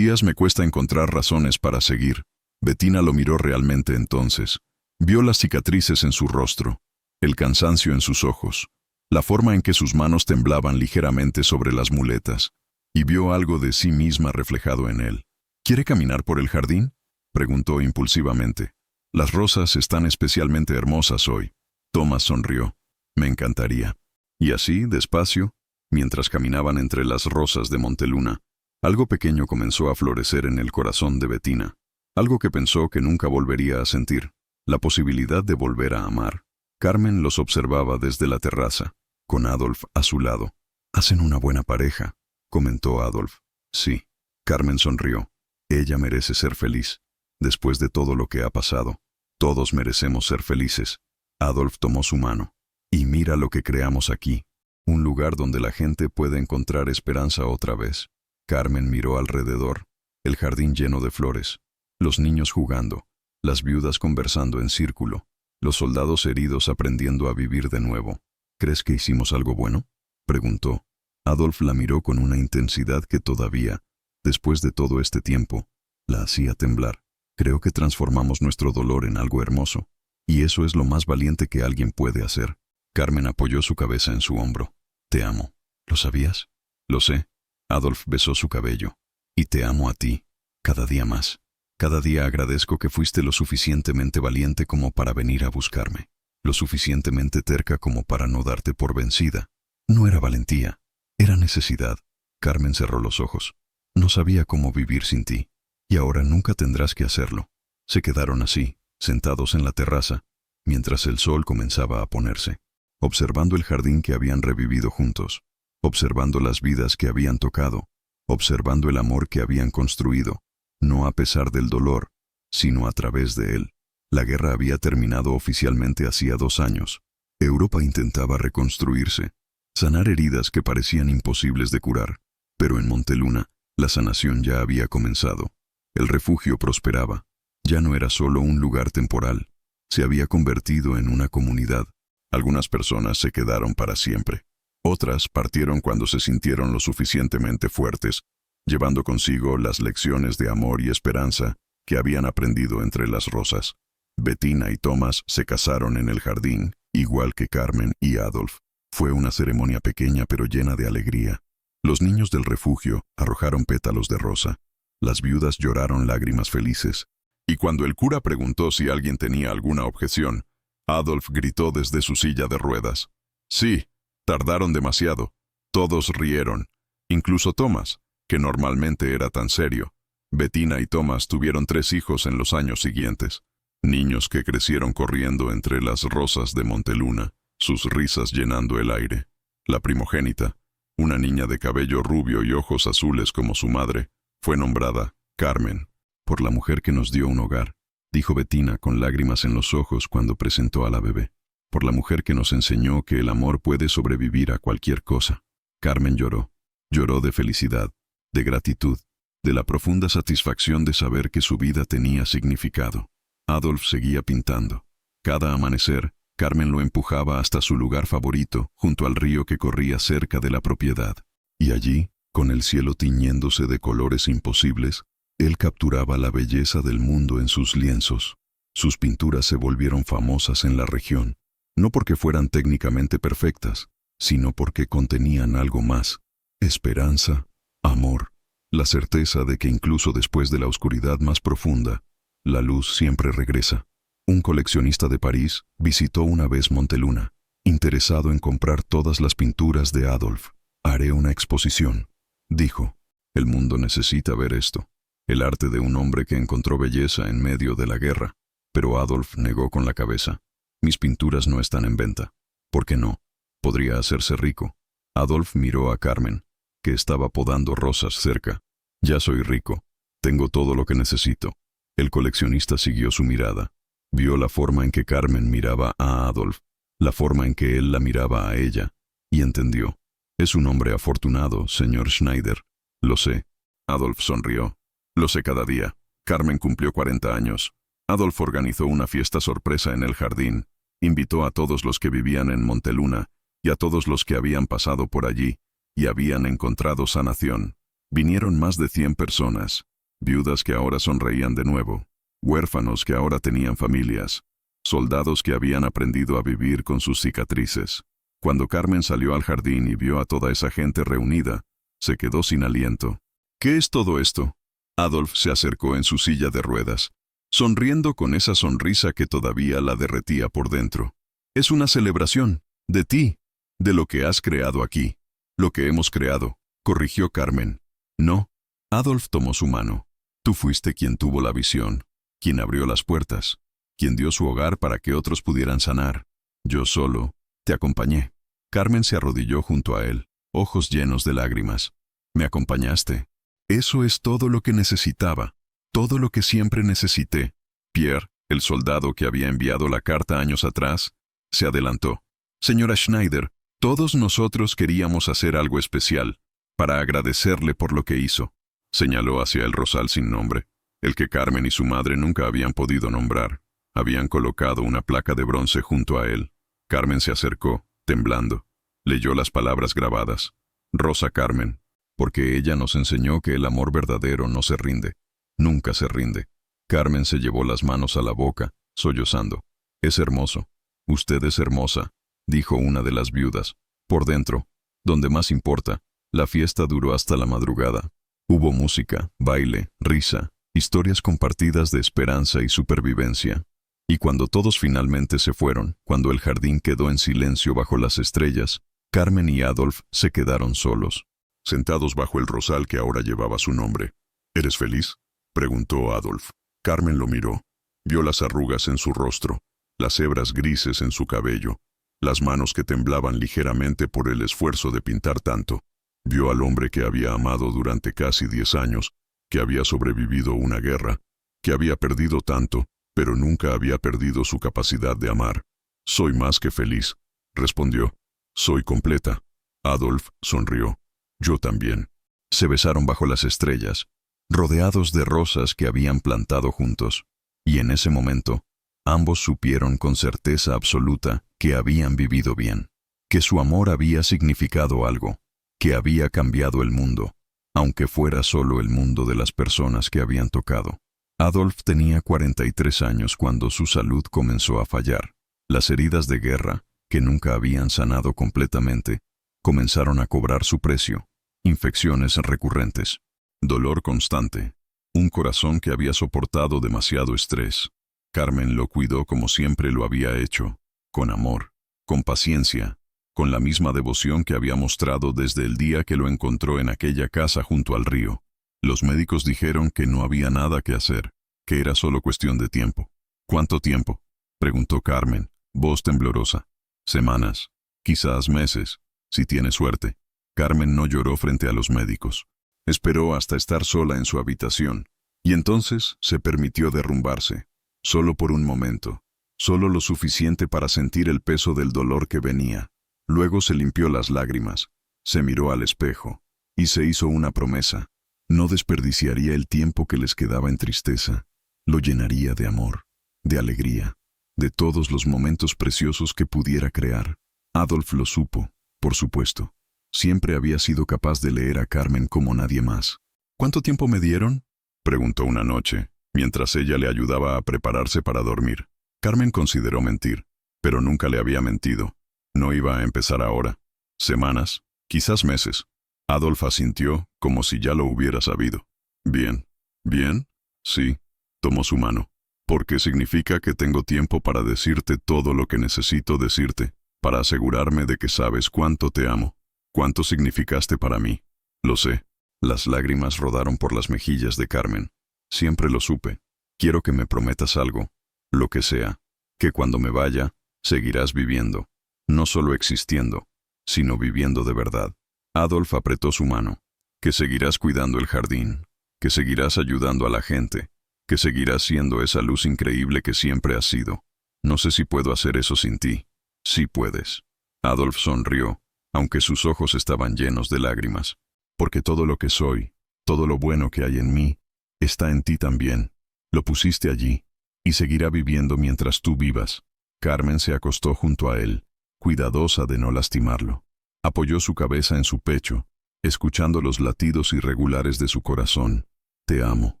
me cuesta encontrar razones para seguir». Bettina lo miró realmente entonces. Vio las cicatrices en su rostro, el cansancio en sus ojos, la forma en que sus manos temblaban ligeramente sobre las muletas, y vio algo de sí misma reflejado en él. «¿Quiere caminar por el jardín?», preguntó impulsivamente. «Las rosas están especialmente hermosas hoy». Thomas sonrió. «Me encantaría». Y así, despacio, mientras caminaban entre las rosas de Monteluna, algo pequeño comenzó a florecer en el corazón de Bettina. Algo que pensó que nunca volvería a sentir, la posibilidad de volver a amar. Carmen los observaba desde la terraza, con Adolf a su lado. «Hacen una buena pareja», comentó Adolf. «Sí». Carmen sonrió. «Ella merece ser feliz. Después de todo lo que ha pasado, todos merecemos ser felices». Adolf tomó su mano. «Y mira lo que creamos aquí. Un lugar donde la gente puede encontrar esperanza otra vez». Carmen miró alrededor. El jardín lleno de flores. Los niños jugando. Las viudas conversando en círculo. Los soldados heridos aprendiendo a vivir de nuevo. ¿Crees que hicimos algo bueno?, preguntó. Adolf la miró con una intensidad que todavía, después de todo este tiempo, la hacía temblar. Creo que transformamos nuestro dolor en algo hermoso, y eso es lo más valiente que alguien puede hacer. Carmen apoyó su cabeza en su hombro. Te amo. ¿Lo sabías? Lo sé. Adolf besó su cabello. Y te amo a ti, cada día más. Cada día agradezco que fuiste lo suficientemente valiente como para venir a buscarme, lo suficientemente terca como para no darte por vencida. No era valentía, era necesidad. Carmen cerró los ojos. No sabía cómo vivir sin ti, y ahora nunca tendrás que hacerlo. Se quedaron así, sentados en la terraza, mientras el sol comenzaba a ponerse, observando el jardín que habían revivido juntos, observando las vidas que habían tocado, observando el amor que habían construido, no a pesar del dolor, sino a través de él. La guerra había terminado oficialmente hacía 2 años. Europa intentaba reconstruirse, sanar heridas que parecían imposibles de curar, pero en Monteluna, la sanación ya había comenzado. El refugio prosperaba. Ya no era solo un lugar temporal, se había convertido en una comunidad. Algunas personas se quedaron para siempre. Otras partieron cuando se sintieron lo suficientemente fuertes, llevando consigo las lecciones de amor y esperanza que habían aprendido entre las rosas. Bettina y Thomas se casaron en el jardín, igual que Carmen y Adolf. Fue una ceremonia pequeña pero llena de alegría. Los niños del refugio arrojaron pétalos de rosa. Las viudas lloraron lágrimas felices. Y cuando el cura preguntó si alguien tenía alguna objeción, Adolf gritó desde su silla de ruedas. Sí, tardaron demasiado. Todos rieron, incluso Thomas, que normalmente era tan serio. Bettina y Thomas tuvieron 3 hijos en los años siguientes. Niños que crecieron corriendo entre las rosas de Monteluna, sus risas llenando el aire. La primogénita, una niña de cabello rubio y ojos azules como su madre, fue nombrada Carmen, por la mujer que nos dio un hogar, dijo Bettina con lágrimas en los ojos cuando presentó a la bebé. Por la mujer que nos enseñó que el amor puede sobrevivir a cualquier cosa. Carmen lloró. Lloró de felicidad, de gratitud, de la profunda satisfacción de saber que su vida tenía significado. Adolf seguía pintando. Cada amanecer, Carmen lo empujaba hasta su lugar favorito, junto al río que corría cerca de la propiedad. Y allí, con el cielo tiñéndose de colores imposibles, él capturaba la belleza del mundo en sus lienzos. Sus pinturas se volvieron famosas en la región, no porque fueran técnicamente perfectas, sino porque contenían algo más: esperanza, amor, la certeza de que incluso después de la oscuridad más profunda, la luz siempre regresa. Un coleccionista de París visitó una vez Monteluna, interesado en comprar todas las pinturas de Adolf. Haré una exposición, dijo. El mundo necesita ver esto. El arte de un hombre que encontró belleza en medio de la guerra. Pero Adolf negó con la cabeza. Mis pinturas no están en venta. ¿Por qué no? Podría hacerse rico. Adolf miró a Carmen, que estaba podando rosas cerca. Ya soy rico. Tengo todo lo que necesito. El coleccionista siguió su mirada. Vio la forma en que Carmen miraba a Adolf, la forma en que él la miraba a ella, y entendió. Es un hombre afortunado, señor Schneider. Lo sé. Adolf sonrió. Lo sé cada día. Carmen cumplió 40 años. Adolf organizó una fiesta sorpresa en el jardín. Invitó a todos los que vivían en Monteluna y a todos los que habían pasado por allí y habían encontrado sanación. Vinieron más de 100 personas. Viudas que ahora sonreían de nuevo. Huérfanos que ahora tenían familias. Soldados que habían aprendido a vivir con sus cicatrices. Cuando Carmen salió al jardín y vio a toda esa gente reunida, se quedó sin aliento. ¿Qué es todo esto? Adolf se acercó en su silla de ruedas, sonriendo con esa sonrisa que todavía la derretía por dentro. Es una celebración, de ti, de lo que has creado aquí. Lo que hemos creado, corrigió Carmen. No. Adolf tomó su mano. Tú fuiste quien tuvo la visión, quien abrió las puertas, quien dio su hogar para que otros pudieran sanar. Yo solo te acompañé. Carmen se arrodilló junto a él, ojos llenos de lágrimas. Me acompañaste. Eso es todo lo que necesitaba, todo lo que siempre necesité. Pierre, el soldado que había enviado la carta años atrás, se adelantó. Señora Schneider, todos nosotros queríamos hacer algo especial, para agradecerle por lo que hizo. Señaló hacia el rosal sin nombre, el que Carmen y su madre nunca habían podido nombrar. Habían colocado una placa de bronce junto a él. Carmen se acercó, Temblando, leyó las palabras grabadas. Rosa Carmen, porque ella nos enseñó que el amor verdadero no se rinde, nunca se rinde. Carmen se llevó las manos a la boca, sollozando. Es hermoso. Usted es hermosa, dijo una de las viudas. Por dentro, donde más importa, la fiesta duró hasta la madrugada. Hubo música, baile, risa, historias compartidas de esperanza y supervivencia. Y cuando todos finalmente se fueron, cuando el jardín quedó en silencio bajo las estrellas, Carmen y Adolf se quedaron solos, sentados bajo el rosal que ahora llevaba su nombre. ¿Eres feliz?, preguntó Adolf. Carmen lo miró. Vio las arrugas en su rostro, las hebras grises en su cabello, las manos que temblaban ligeramente por el esfuerzo de pintar tanto. Vio al hombre que había amado durante casi 10 años, que había sobrevivido una guerra, que había perdido tanto, pero nunca había perdido su capacidad de amar. Soy más que feliz, respondió. Soy completa. Adolf sonrió. Yo también. Se besaron bajo las estrellas, rodeados de rosas que habían plantado juntos, y en ese momento, ambos supieron con certeza absoluta que habían vivido bien, que su amor había significado algo, que había cambiado el mundo, aunque fuera solo el mundo de las personas que habían tocado. Adolf tenía 43 años cuando su salud comenzó a fallar. Las heridas de guerra, que nunca habían sanado completamente, comenzaron a cobrar su precio. Infecciones recurrentes, dolor constante, un corazón que había soportado demasiado estrés. Carmen lo cuidó como siempre lo había hecho, con amor, con paciencia, con la misma devoción que había mostrado desde el día que lo encontró en aquella casa junto al río. Los médicos dijeron que no había nada que hacer, que era solo cuestión de tiempo. ¿Cuánto tiempo?, preguntó Carmen, voz temblorosa. Semanas, quizás meses, si tiene suerte. Carmen no lloró frente a los médicos. Esperó hasta estar sola en su habitación, y entonces se permitió derrumbarse, solo por un momento, solo lo suficiente para sentir el peso del dolor que venía. Luego se limpió las lágrimas, se miró al espejo, y se hizo una promesa. No desperdiciaría el tiempo que les quedaba en tristeza, lo llenaría de amor, de alegría, de todos los momentos preciosos que pudiera crear. Adolf lo supo, por supuesto. Siempre había sido capaz de leer a Carmen como nadie más. ¿Cuánto tiempo me dieron?, preguntó una noche, mientras ella le ayudaba a prepararse para dormir. Carmen consideró mentir, pero nunca le había mentido. No iba a empezar ahora. Semanas, quizás meses. Adolf asintió, como si ya lo hubiera sabido. Bien. ¿Bien? Sí. Tomó su mano. Porque significa que tengo tiempo para decirte todo lo que necesito decirte, para asegurarme de que sabes cuánto te amo, cuánto significaste para mí. Lo sé. Las lágrimas rodaron por las mejillas de Carmen. Siempre lo supe. Quiero que me prometas algo, lo que sea, que cuando me vaya, seguirás viviendo, no solo existiendo, sino viviendo de verdad. Adolf apretó su mano. Que seguirás cuidando el jardín, que seguirás ayudando a la gente, que seguirás siendo esa luz increíble que siempre has sido. No sé si puedo hacer eso sin ti. Sí puedes. Adolf sonrió, aunque sus ojos estaban llenos de lágrimas. Porque todo lo que soy, todo lo bueno que hay en mí, está en ti también. Lo pusiste allí, y seguirá viviendo mientras tú vivas. Carmen se acostó junto a él, cuidadosa de no lastimarlo. Apoyó su cabeza en su pecho, escuchando los latidos irregulares de su corazón. Te amo,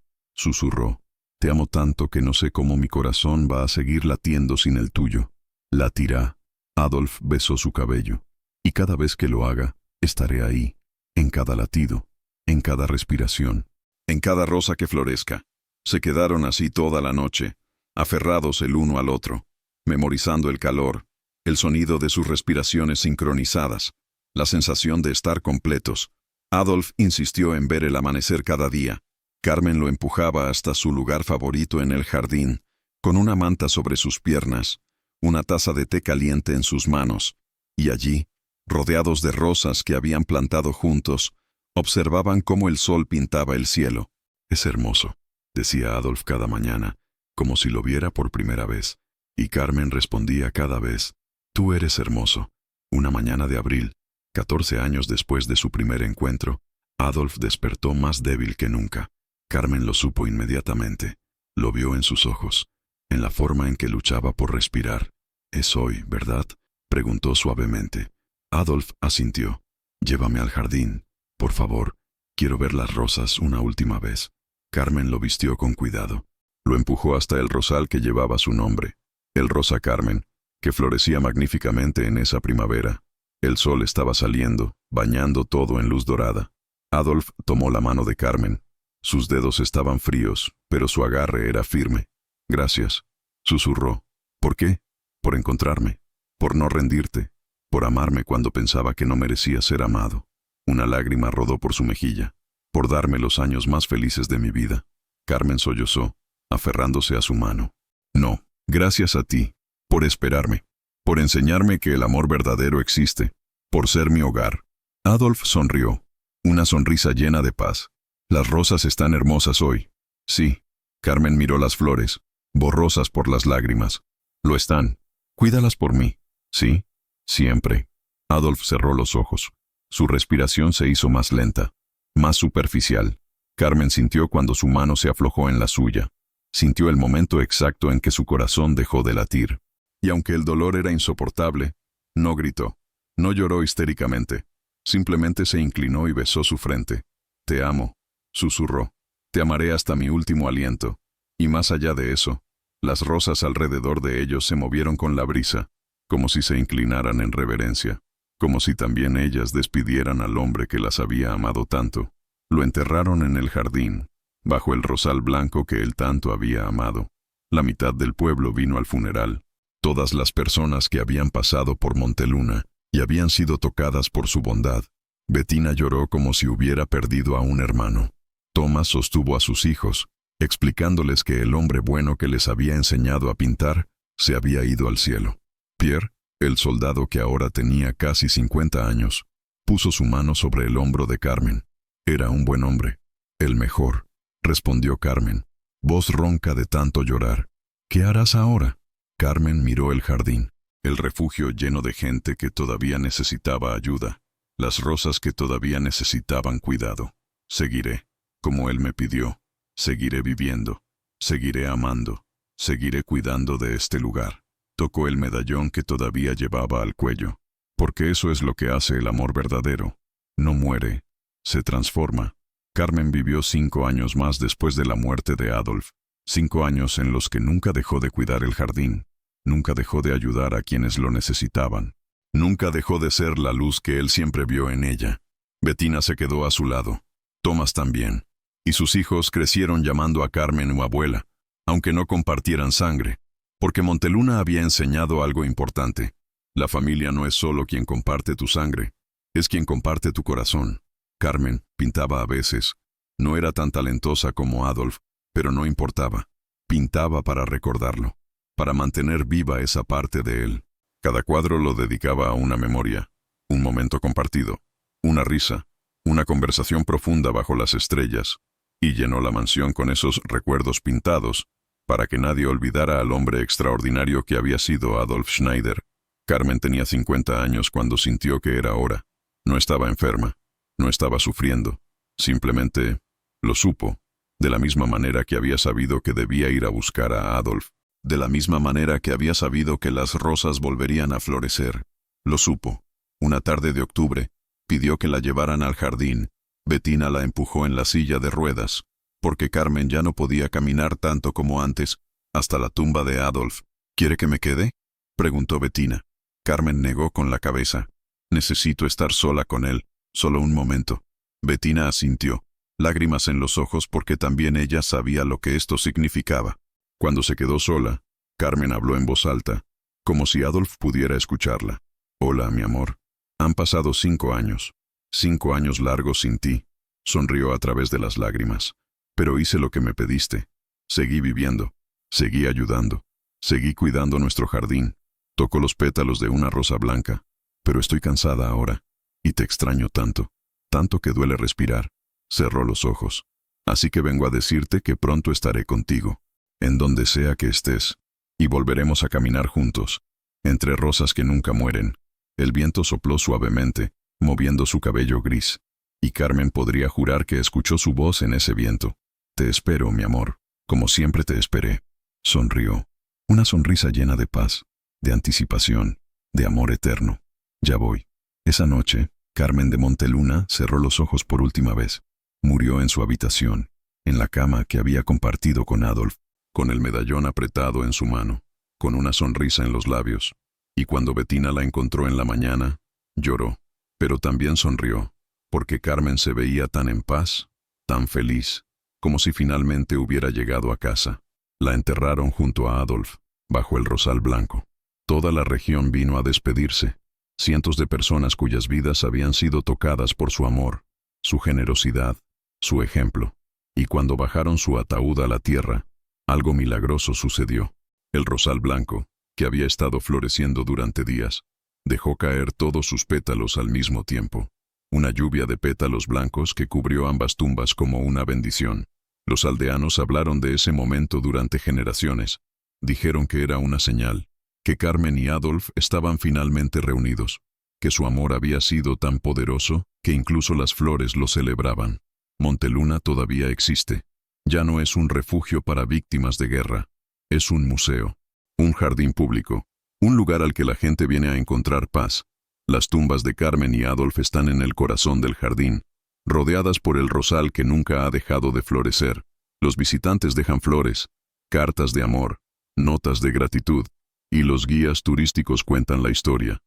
susurró. Te amo tanto que no sé cómo mi corazón va a seguir latiendo sin el tuyo. Latirá. Adolf besó su cabello. Y cada vez que lo haga, estaré ahí, en cada latido, en cada respiración, en cada rosa que florezca. Se quedaron así toda la noche, aferrados el uno al otro, memorizando el calor, el sonido de sus respiraciones sincronizadas, la sensación de estar completos. Adolf insistió en ver el amanecer cada día. Carmen lo empujaba hasta su lugar favorito en el jardín, con una manta sobre sus piernas, una taza de té caliente en sus manos, y allí, rodeados de rosas que habían plantado juntos, observaban cómo el sol pintaba el cielo. Es hermoso, decía Adolf cada mañana, como si lo viera por primera vez, y Carmen respondía cada vez, tú eres hermoso. Una mañana de abril, 14 años después de su primer encuentro, Adolf despertó más débil que nunca. Carmen lo supo inmediatamente. Lo vio en sus ojos, en la forma en que luchaba por respirar. Es hoy, ¿verdad?,
preguntó suavemente. Adolf asintió. Llévame al jardín, por favor. Quiero ver las rosas una última vez. Carmen lo vistió con cuidado. Lo empujó hasta el rosal que llevaba su nombre. El rosa Carmen, que florecía magníficamente en esa primavera. El sol estaba saliendo, bañando todo en luz dorada. Adolf tomó la mano de Carmen. Sus dedos estaban fríos, pero su agarre era firme. Gracias, susurró. ¿Por qué? Por encontrarme, por no rendirte, por amarme cuando pensaba que no merecía ser amado. Una lágrima rodó por su mejilla, por darme los años más felices de mi vida. Carmen sollozó, aferrándose a su mano. No, gracias a ti, por esperarme, por enseñarme que el amor verdadero existe, por ser mi hogar. Adolf sonrió, una sonrisa llena de paz. Las rosas están hermosas hoy. Sí. Carmen miró las flores, borrosas por las lágrimas. Lo están. Cuídalas por mí. Sí, siempre. Adolf cerró los ojos. Su respiración se hizo más lenta, más superficial. Carmen sintió cuando su mano se aflojó en la suya. Sintió el momento exacto en que su corazón dejó de latir. Y aunque el dolor era insoportable, no gritó, no lloró histéricamente. Simplemente se inclinó y besó su frente. Te amo, susurró. Te amaré hasta mi último aliento. Y más allá de eso, las rosas alrededor de ellos se movieron con la brisa, como si se inclinaran en reverencia, como si también ellas despidieran al hombre que las había amado tanto. Lo enterraron en el jardín, bajo el rosal blanco que él tanto había amado. La mitad del pueblo vino al funeral. Todas las personas que habían pasado por Monteluna y habían sido tocadas por su bondad. Bettina lloró como si hubiera perdido a un hermano. Thomas sostuvo a sus hijos, explicándoles que el hombre bueno que les había enseñado a pintar se había ido al cielo. Pierre, el soldado que ahora tenía casi 50 años, puso su mano sobre el hombro de Carmen. Era un buen hombre. El mejor, respondió Carmen, voz ronca de tanto llorar. ¿Qué harás ahora? Carmen miró el jardín, el refugio lleno de gente que todavía necesitaba ayuda, las rosas que todavía necesitaban cuidado. Seguiré, como él me pidió. Seguiré viviendo, seguiré amando, seguiré cuidando de este lugar. Tocó el medallón que todavía llevaba al cuello, porque eso es lo que hace el amor verdadero. No muere, se transforma. Carmen vivió 5 años más después de la muerte de Adolf, 5 años en los que nunca dejó de cuidar el jardín, nunca dejó de ayudar a quienes lo necesitaban, nunca dejó de ser la luz que él siempre vio en ella. Bettina se quedó a su lado, Thomas también. Y sus hijos crecieron llamando a Carmen o abuela, aunque no compartieran sangre, porque Monteluna había enseñado algo importante. La familia no es solo quien comparte tu sangre, es quien comparte tu corazón. Carmen pintaba a veces. No era tan talentosa como Adolf, pero no importaba. Pintaba para recordarlo, para mantener viva esa parte de él. Cada cuadro lo dedicaba a una memoria, un momento compartido, una risa, una conversación profunda bajo las estrellas. Y llenó la mansión con esos recuerdos pintados, para que nadie olvidara al hombre extraordinario que había sido Adolf Schneider. Carmen tenía 50 años cuando sintió que era hora. No estaba enferma, no estaba sufriendo, simplemente lo supo, de la misma manera que había sabido que debía ir a buscar a Adolf, de la misma manera que había sabido que las rosas volverían a florecer. Lo supo. Una tarde de octubre, pidió que la llevaran al jardín. Bettina la empujó en la silla de ruedas, porque Carmen ya no podía caminar tanto como antes, hasta la tumba de Adolf. ¿Quiere que me quede?, preguntó Bettina. Carmen negó con la cabeza. Necesito estar sola con él, solo un momento. Bettina asintió, lágrimas en los ojos porque también ella sabía lo que esto significaba. Cuando se quedó sola, Carmen habló en voz alta, como si Adolf pudiera escucharla. Hola, mi amor. Han pasado 5 años. 5 años largos sin ti. Sonrió a través de las lágrimas. Pero hice lo que me pediste. Seguí viviendo. Seguí ayudando. Seguí cuidando nuestro jardín. Toco los pétalos de una rosa blanca. Pero estoy cansada ahora. Y te extraño tanto. Tanto que duele respirar. Cerró los ojos. Así que vengo a decirte que pronto estaré contigo. En donde sea que estés. Y volveremos a caminar juntos. Entre rosas que nunca mueren. El viento sopló suavemente, moviendo su cabello gris, y Carmen podría jurar que escuchó su voz en ese viento. Te espero, mi amor, como siempre te esperé. Sonrió, una sonrisa llena de paz, de anticipación, de amor eterno. Ya voy. Esa noche, Carmen de Monteluna cerró los ojos por última vez. Murió en su habitación, en la cama que había compartido con Adolf, con el medallón apretado en su mano, con una sonrisa en los labios. Y cuando Bettina la encontró en la mañana, lloró, pero también sonrió, porque Carmen se veía tan en paz, tan feliz, como si finalmente hubiera llegado a casa. La enterraron junto a Adolf, bajo el rosal blanco. Toda la región vino a despedirse. Cientos de personas cuyas vidas habían sido tocadas por su amor, su generosidad, su ejemplo. Y cuando bajaron su ataúd a la tierra, algo milagroso sucedió. El rosal blanco, que había estado floreciendo durante días, dejó caer todos sus pétalos al mismo tiempo. Una lluvia de pétalos blancos que cubrió ambas tumbas como una bendición. Los aldeanos hablaron de ese momento durante generaciones. Dijeron que era una señal, que Carmen y Adolf estaban finalmente reunidos, que su amor había sido tan poderoso que incluso las flores lo celebraban. Monteluna todavía existe. Ya no es un refugio para víctimas de guerra. Es un museo, un jardín público, un lugar al que la gente viene a encontrar paz. Las tumbas de Carmen y Adolf están en el corazón del jardín, rodeadas por el rosal que nunca ha dejado de florecer. Los visitantes dejan flores, cartas de amor, notas de gratitud, y los guías turísticos cuentan la historia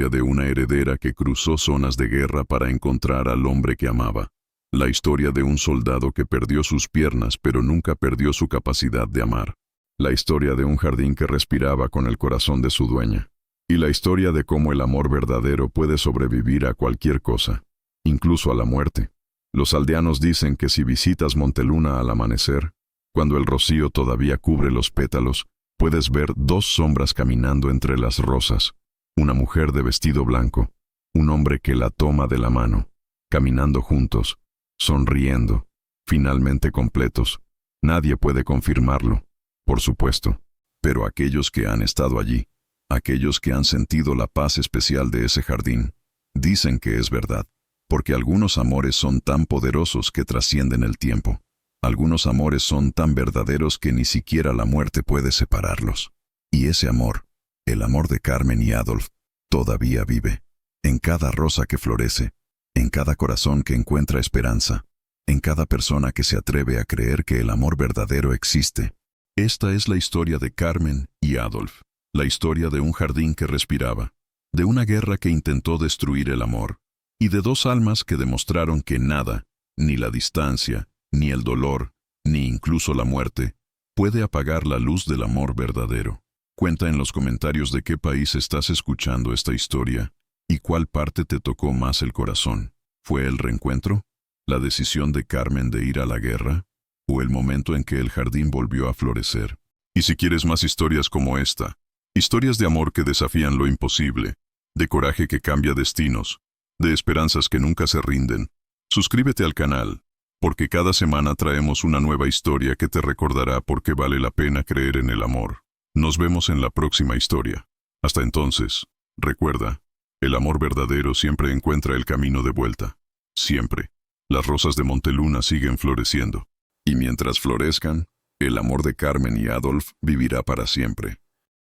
de una heredera que cruzó zonas de guerra para encontrar al hombre que amaba, la historia de un soldado que perdió sus piernas pero nunca perdió su capacidad de amar, la historia de un jardín que respiraba con el corazón de su dueña, y la historia de cómo el amor verdadero puede sobrevivir a cualquier cosa, incluso a la muerte. Los aldeanos dicen que si visitas Monteluna al amanecer, cuando el rocío todavía cubre los pétalos, puedes ver dos sombras caminando entre las rosas, una mujer de vestido blanco, un hombre que la toma de la mano, caminando juntos, sonriendo, finalmente completos. Nadie puede confirmarlo, por supuesto, pero aquellos que han estado allí, aquellos que han sentido la paz especial de ese jardín, dicen que es verdad, porque algunos amores son tan poderosos que trascienden el tiempo. Algunos amores son tan verdaderos que ni siquiera la muerte puede separarlos. Y ese amor, el amor de Carmen y Adolf, todavía vive, en cada rosa que florece, en cada corazón que encuentra esperanza, en cada persona que se atreve a creer que el amor verdadero existe. Esta es la historia de Carmen y Adolf, la historia de un jardín que respiraba, de una guerra que intentó destruir el amor, y de dos almas que demostraron que nada, ni la distancia, ni el dolor, ni incluso la muerte, puede apagar la luz del amor verdadero. Cuenta en los comentarios de qué país estás escuchando esta historia y cuál parte te tocó más el corazón. ¿Fue el reencuentro? ¿La decisión de Carmen de ir a la guerra? ¿O el momento en que el jardín volvió a florecer? Y si quieres más historias como esta, historias de amor que desafían lo imposible, de coraje que cambia destinos, de esperanzas que nunca se rinden, suscríbete al canal, porque cada semana traemos una nueva historia que te recordará por qué vale la pena creer en el amor. Nos vemos en la próxima historia. Hasta entonces, recuerda, el amor verdadero siempre encuentra el camino de vuelta. Siempre. Las rosas de Monteluna siguen floreciendo. Y mientras florezcan, el amor de Carmen y Adolf vivirá para siempre.